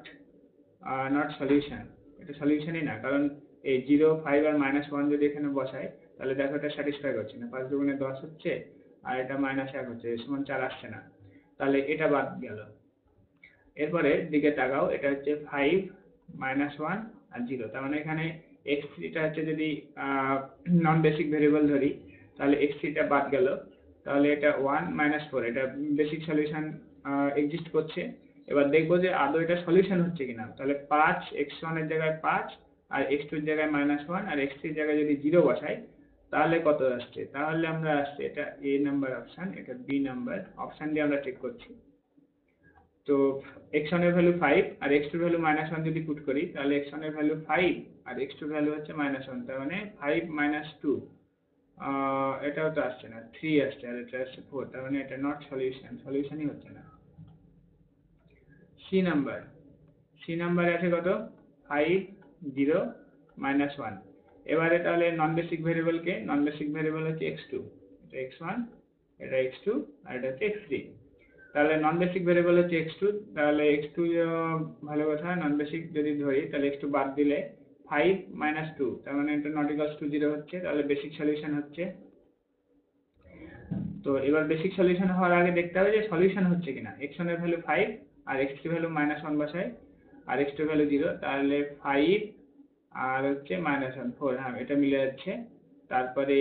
নট সলিউশন, এটা সলিউশনই না, কারণ এই 0 5 আর -1 যদি এখানে বসাই তাহলে দেখো এটা স্যাটিসফাই করছে না, 5 দুগুণে 10 হচ্ছে আর এটা -1 হচ্ছে, এর সমান 4 আসছে না, তাহলে এটা বাদ গেল। এরপরে দিকে তাকাও, এটা হচ্ছে 5 -1 আর 0, তার মানে এখানে x3 টা হচ্ছে যদি নন বেসিক ভেরিয়েবল ধরি তাহলে x3 টা বাদ গেল, তাহলে এটা 1 -4, এটা বেসিক সলিউশন এক্সিস্ট করছে। এবার দেখবো যে আদৌ এটা সলিউশন হচ্ছে কিনা, তাহলে 5 x1 এর জায়গায় 5 আর x2 এর জায়গায় -1 আর x3 এর জায়গায় যদি 0 বসাই তাহলে কত আসছে? তাহলে আমরা আসছে এটা a নাম্বার অপশন, এটা b নাম্বার অপশন দিয়ে আমরা চেক করছি। তো x1 এর ভ্যালু 5 আর x2 এর ভ্যালু -1 যদি পুট করি তাহলে x1 এর ভ্যালু 5 আর x2 এর ভ্যালু হচ্ছে -1, তার মানে 5 - 2, এটাও তো আসছে না, 3 আসছে আর এটা আসছে 4, তার মানে এটা নট সলিউশন, সলিউশনই হচ্ছে না। সি নাম্বার আছে কত? 5 0 -1। এবারে তাহলে নন বেসিক ভেরিয়েবল কে? নন বেসিক ভেরিয়েবল হচ্ছে x2, এটা x1, এটা x2 আর এটা হচ্ছে x3। তাহলে নন বেসিক ভেরিয়েবল হচ্ছে x2, তাহলে x2 ভালো কথা, নন বেসিক যদি ধরি তাহলে x2 বাদ দিলে 5 - 2, তার মানে এটা নট ইকুয়ালস টু 0 হচ্ছে, তাহলে বেসিক সলিউশন হচ্ছে। তো এবার বেসিক সলিউশন হওয়ার আগে দেখতে হবে যে সলিউশন হচ্ছে কিনা। x1 এর ভ্যালু 5 আর x3 এর ভ্যালু -1 বসাই আর x2 এর ভ্যালু 0, তাহলে 5 আর হচ্ছে -1 4, হ্যাঁ এটা মিলে যাচ্ছে। তারপরে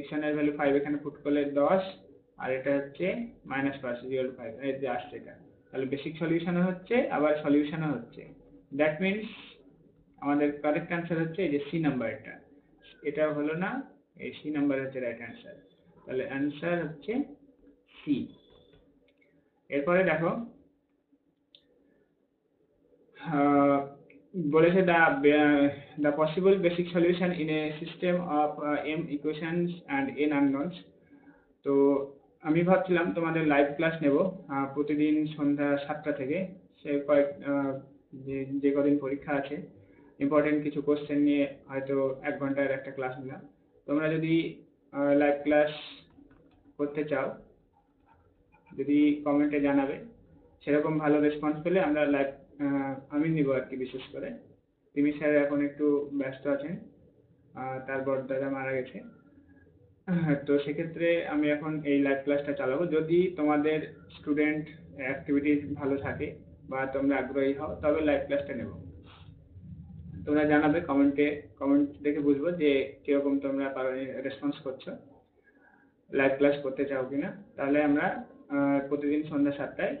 x1 এর ভ্যালু 5 এখানে পুট করলে 10 আর এটা হচ্ছে -5 0 5, এই যে আসছে এটা, তাহলে বেসিক সলিউশনও হচ্ছে আবার সলিউশনও হচ্ছে। দ্যাট মিন্স আমাদের কারেক্ট অ্যান্সার হচ্ছে এই যে সি নাম্বারটা, এটা হলো না, এই সি নাম্বার হচ্ছে রাইট অ্যান্সার, তাহলে অ্যান্সার হচ্ছে সি। এরপরে দেখো বলেছে the possible basic solution in a system of m equations and n unknowns। তো আমি ভাবছিলাম তোমাদের লাইভ ক্লাস নেব প্রতিদিন সন্ধ্যা 7টা থেকে, সে যে কদিন পরীক্ষা আছে ইম্পর্টেন্ট কিছু কোশ্চেন নিয়ে হয়তো 1 ঘন্টার একটা ক্লাস নিলাম। তোমরা যদি লাইভ ক্লাস করতে চাও, যদি কমেন্টে জানাবে, সেরকম ভালো রেসপন্স পেলে আমরা লাইভ আমি নিব আর কি। বিশেষ করে তিনি স্যার এখন একটু ব্যস্ত আছেন, তার বড়দাদা মারা গেছে, তো সেক্ষেত্রে আমি এখন এই লাইভ ক্লাসটা চালাবো। যদি তোমাদের স্টুডেন্ট অ্যাক্টিভিটিস ভালো থাকে বা তোমরা আগ্রহী হও তবে লাইভ ক্লাসটা নেব। তোমরা জানাবে কমেন্টে, কমেন্ট দেখে বুঝবো যে কিরকম তোমরা রেসপন্স করছো, লাইভ ক্লাস করতে চাও কিনা। তাহলে আমরা প্রতিদিন সন্ধ্যা 7টায়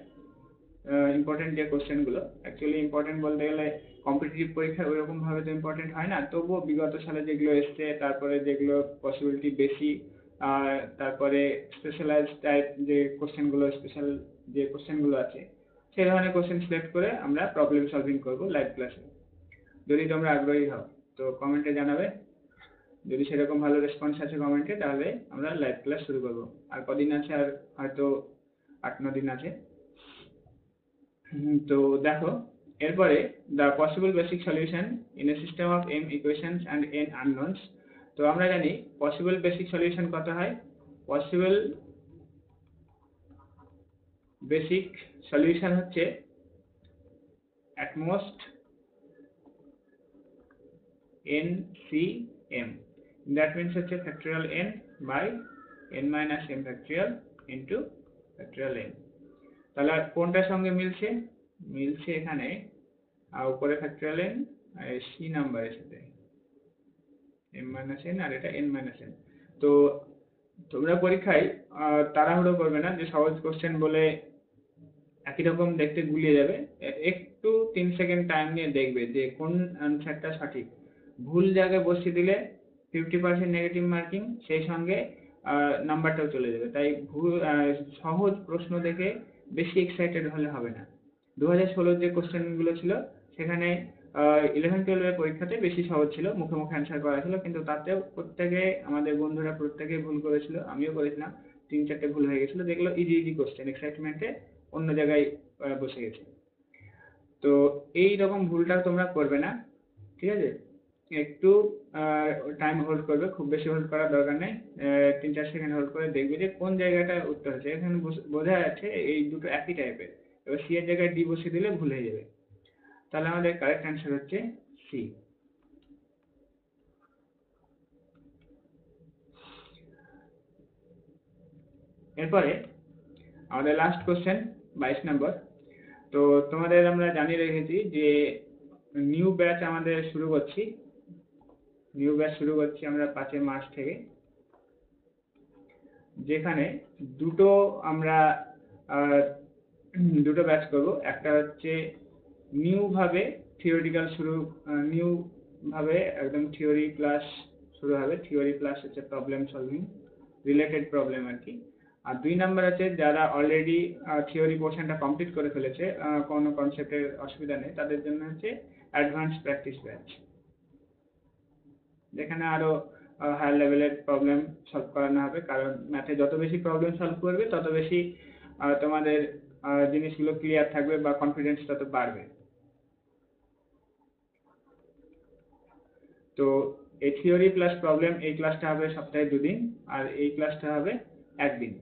ইম্পর্টেন্ট যে কোশ্চেনগুলো, অ্যাকচুয়ালি ইম্পর্টেন্ট বলতে গেলে কম্পিটিটিভ পরীক্ষায় ওইরকম ভাবে তো ইম্পর্টেন্ট হয় না, তবুও বিগত সালে যেগুলো এসছে, তারপরে যেগুলো পসিবিলিটি বেশি, তারপরে স্পেশালাইজ টাইপ যে কোশ্চেনগুলো, স্পেশাল যে কোশ্চেনগুলো আছে, সেই ধরনের কোশ্চেন সিলেক্ট করে আমরা প্রবলেম সলভিং করব লাইভ ক্লাসে। যদি তোমরা আগ্রহী হও তো কমেন্টে জানাবে, যদি সেরকম ভালো রেসপন্স আছে কমেন্টে, তাহলে আমরা লাইভ ক্লাস শুরু করব। আর কদিন আছে, আর হয়তো 8-9 দিন আছে। তো দেখো, এরপরে the possible basic solution in a system of m equations and n unknown's. তো আমরা জানি পসিবল বেসিক সলিউশন কত হয়। পসিবল বেসিক সলিউশন হচ্ছে at most NCM, that means হচ্ছে factorial n by n minus m factorial into factorial n। তাহলে কোনটার সঙ্গে মিলছে? মিলছে এখানে উপরে ফ্যাক্টরিয়াল n আর c নাম্বারের সাথে m minus n, আর এটা n minus n। তো তোমরা পরীক্ষায় তাড়াহুড়ো করবে না যে সহজ কোশ্চেন বলে একই রকম দেখতে গুলিয়ে যাবে। একটু 3 সেকেন্ড টাইম নিয়ে দেখবে যে কোন অ্যান্সারটা সঠিক। ভুল জায়গায় বসিয়ে দিলে 50% নেগেটিভ মার্কিং, সেই সঙ্গে নাম্বারটাও চলে যাবে। তাই সহজ প্রশ্ন দেখে বেশি এক্সাইটেড হলে হবে না। 2016 যে কোশ্চেনগুলো ছিল সেখানে 11-12 এর পরীক্ষাতে বেশি সহজ ছিল, মুখে মুখে অ্যান্সার করা ছিল, কিন্তু তাতেও প্রত্যেকে, আমাদের বন্ধুরা প্রত্যেকেই ভুল করেছিল, আমিও করেছিলাম, 3-4টে ভুল হয়ে গেছিল, যেগুলো ইজি ইজি কোশ্চেন, এক্সাইটমেন্টে অন্য জায়গায় বসে গেছে। তো এই রকম ভুলটা তোমরা করবে না, ঠিক আছে? একটু টাইম হোল্ড করবে, খুব বেশি হোল্ড করার দরকার নেই, 3-4 সেকেন্ড হোল্ড করে দেখবে যে কোন জায়গাটা উত্তর হচ্ছে। এখানে বোঝা যাচ্ছে এই দুটো একই টাইপের, এবার সি এর জায়গায় ডি বসিয়ে দিলে ভুল হয়ে যাবে। তাহলে আমাদের কারেক্ট অ্যান্সার হচ্ছে সি। এরপরে আমাদের লাস্ট কোশ্চেন 22 নম্বর। তো তোমাদের আমরা জানিয়ে রেখেছি যে নিউ ব্যাচ আমাদের শুরু করছি আমরা 5 মার্চ থেকে, যেখানে আমরা দুটো ব্যাচ করব। একটা হচ্ছে নিউ ভাবে একদম থিওরি ক্লাস শুরু হবে, থিওরি প্লাস হচ্ছে প্রবলেম সলভিং, রিলেটেড প্রবলেম আর কি। আর 2 নাম্বার আছে যারা অলরেডি থিওরি পোর্শনটা কমপ্লিট করে ফেলেছে, কোনো কনসেপ্টের অসুবিধা নেই, তাদের জন্য হচ্ছে অ্যাডভান্স প্র্যাকটিস ব্যাচ, যেখানে আরো হায়ার লেভেলের প্রবলেম সলভ করানো হবে। কারণ ম্যাথে যত বেশি প্রবলেম সলভ করবে তত বেশি তোমাদের জিনিসগুলো ক্লিয়ার থাকবে বা কনফিডেন্স তত বাড়বে। তো এই থিওরি প্লাস প্রবলেম, এই ক্লাসটা হবে সপ্তাহে 2 দিন, আর এই ক্লাসটা হবে 1 দিন।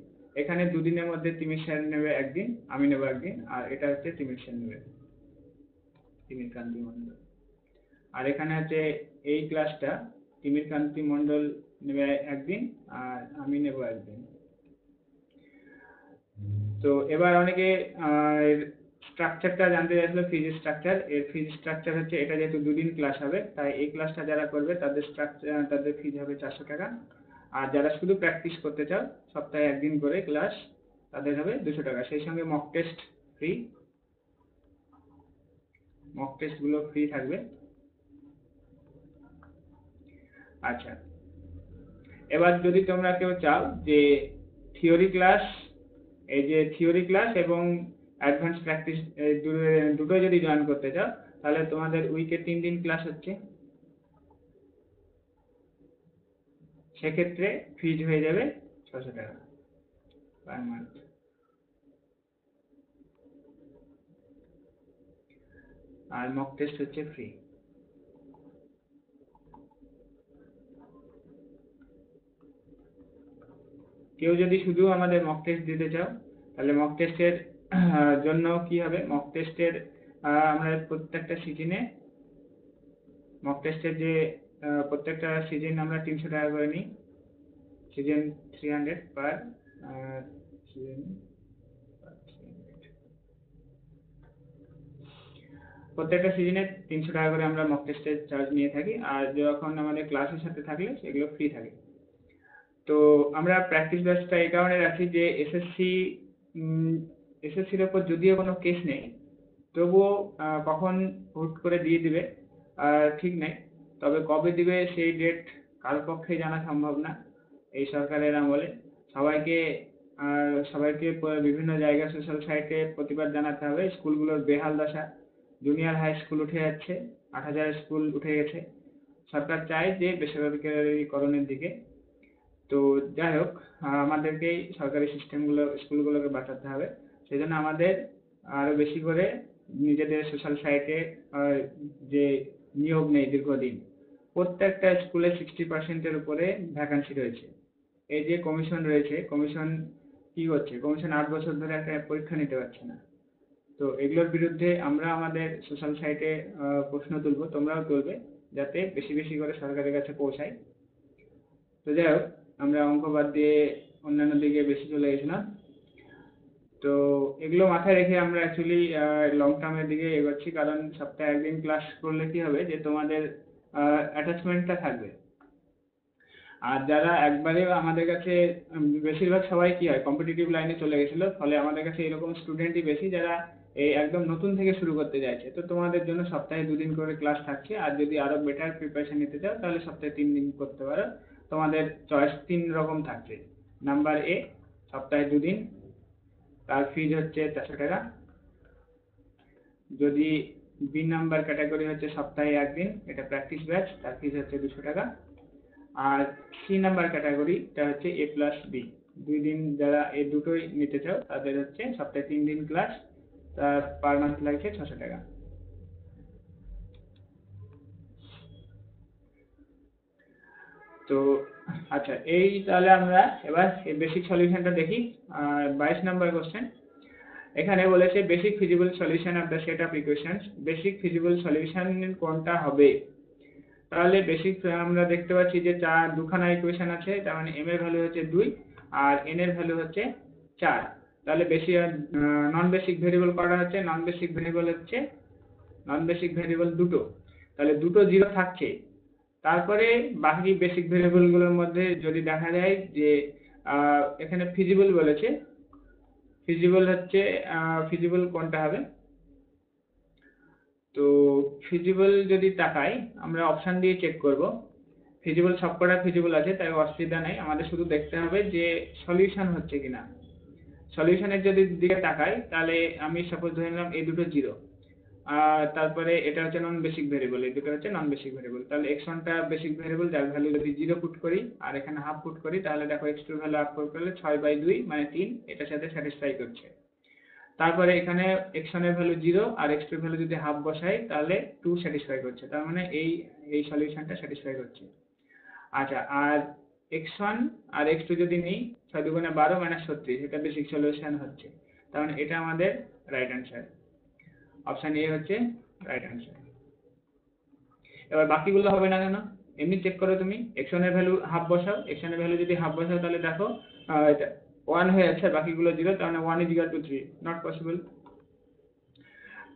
এখানে 2 দিনের মধ্যে তিমির স্যার নেবে 1 দিন, আমি নেব 1 দিন, আর এটা হচ্ছে তিমির স্যার নেবে, তিমির কান্তি মণ্ডল। আর এখানে হচ্ছে এই ক্লাসটা তিমির কান্তি মণ্ডল নেবে 1 দিন, আর আমি নেব 1 দিন। তো এবার অনেকে স্ট্রাকচারটা জানতে চাইছিল, ফিজ স্ট্রাকচার। এর ফিজ স্ট্রাকচার হচ্ছে, এটা যেহেতু 2 দিন ক্লাস হবে, তাই এই ক্লাসটা যারা করবে তাদের ফিজ হবে 400 টাকা। আর যারা শুধু প্র্যাকটিস করতে চাও, সপ্তাহে 1 দিন করে ক্লাস, তাদের হবে 200 টাকা। সেই সঙ্গে mock test free, mock test গুলো ফ্রি থাকবে। আচ্ছা, এবার যদি তোমরা কেউ চাও যে থিওরি ক্লাস, এই যে থিওরি ক্লাস এবং অ্যাডভান্স প্র্যাকটিস দুটোই যদি জয়েন করতে চাও, তাহলে তোমাদের উইকে 3 দিন ক্লাস হচ্ছে, সেক্ষেত্রে ফিজ হয়ে যাবে 600 টাকা পার মান্থ। আর মক টেস্ট হচ্ছে ফ্রি। কেউ যদি শুধু আমাদের মক টেস্ট দিতে চাও, তাহলে মক টেস্টের জন্য কি হবে, মক টেস্টের আমরা প্রত্যেকটা সিজনে মক টেস্টের যে প্রত্যেকটা সিজন আমরা 300 টাকা করে নিই, সিজন 300 পার সিজন। প্রত্যেকটা সিজনে 300 টাকা করে আমরা মক টেস্টের চার্জ নিয়ে থাকি, আর যখন আমাদের ক্লাসের সাথে থাকলে সেগুলো ফ্রি থাকে। তো আমরা প্র্যাকটিস ব্যাচটা এই কারণে রাখি যে এসএসসির ওপর যদিও কোনো কেস নেই, তবুও কখন হুট করে দিয়ে দিবে ঠিক নেই। তবে কবে দিবে সেই ডেট কারোর পক্ষেই জানা সম্ভব না এই সরকারের আমলে। সবাইকে বিভিন্ন জায়গায় সোশ্যাল সাইটে প্রতিবাদ জানাতে হবে। স্কুলগুলোর বেহাল দশা, জুনিয়র হাই স্কুল উঠে যাচ্ছে, 8,000 স্কুল উঠে গেছে। সরকার চায় যে বেসরকারিকরণের দিকে। তো যাই হোক, আমাদেরকেই সরকারি স্কুলগুলোকে বাঁচাতে হবে। সেজন্য আমাদের আরো বেশি করে নিজেদের সোশ্যাল সাইটে যে নিয়োগ নেই দীর্ঘদিন, প্রত্যেকটা স্কুলে 60% উপরে ভ্যাকান্সি রয়েছে। এই যে কমিশন রয়েছে, কমিশন কি করছে? কমিশন 8 বছর ধরে একটা পরীক্ষা নিতে পারছে না। তো এগুলোর বিরুদ্ধে আমরা আমাদের সোশ্যাল সাইটে প্রশ্ন তুলবো, তোমরাও তুলবে, যাতে বেশি বেশি করে সরকারের কাছে পৌঁছায়। তো যাই হোক, আমরা অঙ্ক বাদ দিয়ে অন্যান্য দিকে বেশি চলে গেছিলাম। তো এগুলো মাথায় রেখে আমরা অ্যাকচুয়ালি লং টার্মের দিকে এগোচ্ছি, কারণ সপ্তাহে একদিন ক্লাস করলে কি হবে যে তোমাদের অ্যাটাচমেন্টটা থাকবে। আর যারা একবারে আমাদের কাছে বেশিরভাগ সবাই কি হয়, কম্পিটিটিভ লাইনে চলে গেছিল, ফলে আমাদের কাছে এরকম স্টুডেন্টই বেশি যারা এই একদম নতুন থেকে শুরু করতে চাইছে। তো তোমাদের জন্য সপ্তাহে 2 দিন করে ক্লাস থাকছে, আর যদি আরো বেটার প্রিপারেশন নিতে চাও তাহলে সপ্তাহে 3 দিন করতে পারো। তোমাদের চয়েস 3 রকম থাকছে। নাম্বার এ, সপ্তাহে 2 দিন, তার ফিজ হচ্ছে 400 টাকা। যদি বি নাম্বার ক্যাটাগরি হচ্ছে সপ্তাহে 1 দিন, এটা প্র্যাকটিস ব্যাচ, তার ফিজ হচ্ছে 200 টাকা। আর সি নাম্বার ক্যাটাগরিটা হচ্ছে A+B, 2 দিন যারা এই দুটোই নিতে চাও তাদের হচ্ছে সপ্তাহে 3 দিন ক্লাস, তার পার মান্থ লাগছে 600 টাকা। তো আচ্ছা, এই তাহলে আমরা এবার এই বেসিক সলিউশনটা দেখি। 22 নাম্বার কোশ্চেন, এখানে বলেছে basic feasible solution of the set of equations. Basic feasible solution কোনটা হবে? তাহলে বেসিক আমরা দেখতে পাচ্ছি যে দুখানা ইকুয়েশন আছে, তার মানে m এর ভ্যালু হচ্ছে 2 আর n এর ভ্যালু হচ্ছে 4। তাহলে নন বেসিক ভেরিয়েবল করা হচ্ছে, নন বেসিক ভেরিয়েবল দুটো, তাহলে দুটো জিরো থাকছে। তারপরে বাকি বেসিক ভেরিয়েবল গুলোর মধ্যে যদি দেখা যায় যে এখানে ফিজিবল বলেছে, ফিজিবল কোনটা হবে? তো ফিজিবল যদি তাকাই, আমরা অপশন দিয়ে চেক করব। ফিজিবল সবকটা ফিজিবল আছে, তাই অসুবিধা নেই, আমাদের শুধু দেখতে হবে যে সলিউশন হচ্ছে কিনা। সলিউশনের যদি দিকে তাকাই, তাহলে আমি সাপোজ ধরে নিলাম এই দুটো জিরো, আর তারপরে এটা হচ্ছে নন বেসিক ভেরিয়েবল, এই দুটো হচ্ছে নন বেসিক ভেরিয়েবল। তাহলে x1 টা বেসিক ভেরিয়েবল, যার ভ্যালু যদি 0 পুট করি আর এখানে হাফ পুট করি, তাহলে দেখো x2 এর ভ্যালু হাফ পুট করলে 6/2 মানে 3, এটার সাথে স্যাটিসফাই করছে। তারপরে এখানে x1 এর ভ্যালু 0 আর x2 এর ভ্যালু যদি হাফ বসাই তাহলে 2 স্যাটিসফাই করছে, তার মানে এই সলিউশনটা স্যাটিসফাই করছে। আচ্ছা, আর x1 আর x2 যদি নিই, 6 দুগুণে 12 মানে 36, এটা বেসিক সলিউশন হচ্ছে, তার মানে এটা আমাদের রাইট অ্যান্সার। অপশন এ হচ্ছে রাইট অ্যান্সার। এবার বাকিগুলো হবে না কেন? এমনি চেক করো তুমি, x1 এর ভ্যালু হাফ বসাও, x1 এর ভ্যালু যদি হাফ বসাও তাহলে দেখো এটা 1 হয়ে যাচ্ছে, বাকিগুলো 0, তার মানে 1 = 3, নট পসিবল।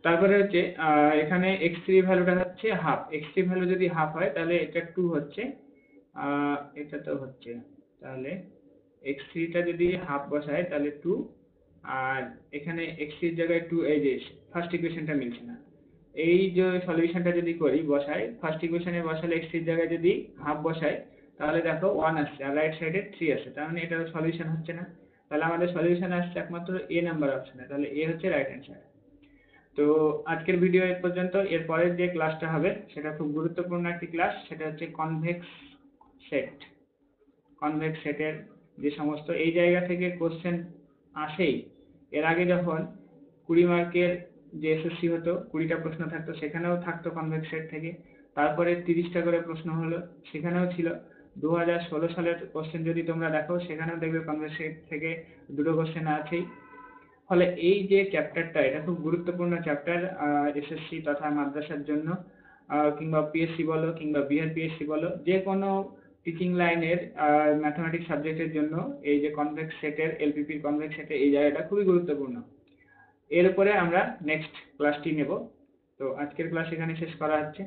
তারপরে হচ্ছে এখানে x3 ভ্যালুটা হচ্ছে হাফ, x3 ভ্যালু যদি হাফ হয় তাহলে এটা 2 হচ্ছে, এটা তো হচ্ছে, তাহলে x3 টা যদি হাফ বসায় তাহলে 2, আর এখানে x3 এর জায়গায় 2, এই যে ফার্স্ট ইকুয়েশনটা মিলছে না। এই যে সলিউশনটা যদি করি, বসাই ফার্স্ট ইকুয়েশনে বসালে x3 এর জায়গায় যদি হাফ বসাই তাহলে দেখো 1 আসছে, আর রাইট সাইডে 3 আসছে, তার মানে এটা সলিউশন হচ্ছে না। তাহলে আমাদের সলিউশন আসছে একমাত্র এ নাম্বার অপশনে, তাহলে এ হচ্ছে রাইট অ্যান্সার। তো আজকের ভিডিও এই পর্যন্ত। এর পরের যে ক্লাসটা হবে সেটা খুব গুরুত্বপূর্ণ একটি ক্লাস, সেটা হচ্ছে কনভেক্স সেটের যে সমস্ত এই জায়গা থেকে কোশ্চেন আসেই। এর আগে যখন 20 মার্কের যে এসএসসি হতো, 20টা প্রশ্ন থাকতো, সেখানেও থাকতো কনভেক্স সেট থেকে। তারপরে 30টা করে প্রশ্ন হলো, সেখানেও ছিল। 2016 সালের কোশ্চেন যদি তোমরা দেখো, সেখানেও দেখবে কনভেক্স সেট থেকে দুটো কোশ্চেন আছেই। ফলে এই যে চ্যাপ্টারটা, এটা খুব গুরুত্বপূর্ণ চ্যাপ্টার এসএসসি তথা মাদ্রাসার জন্য, কিংবা পিএসসি বলো কিংবা বিআরপিএসসি বলো, যে কোনো টিচিং লাইনের ম্যাথমেটিক্স সাবজেক্টের জন্য এই যে কনভেক্স সেটের, এলপিপির কনভেক্স সেটের এই জায়গাটা খুবই গুরুত্বপূর্ণ। এর উপরে আমরা নেক্সট ক্লাসটি নেব। তো আজকের ক্লাস এখানে শেষ করা হচ্ছে।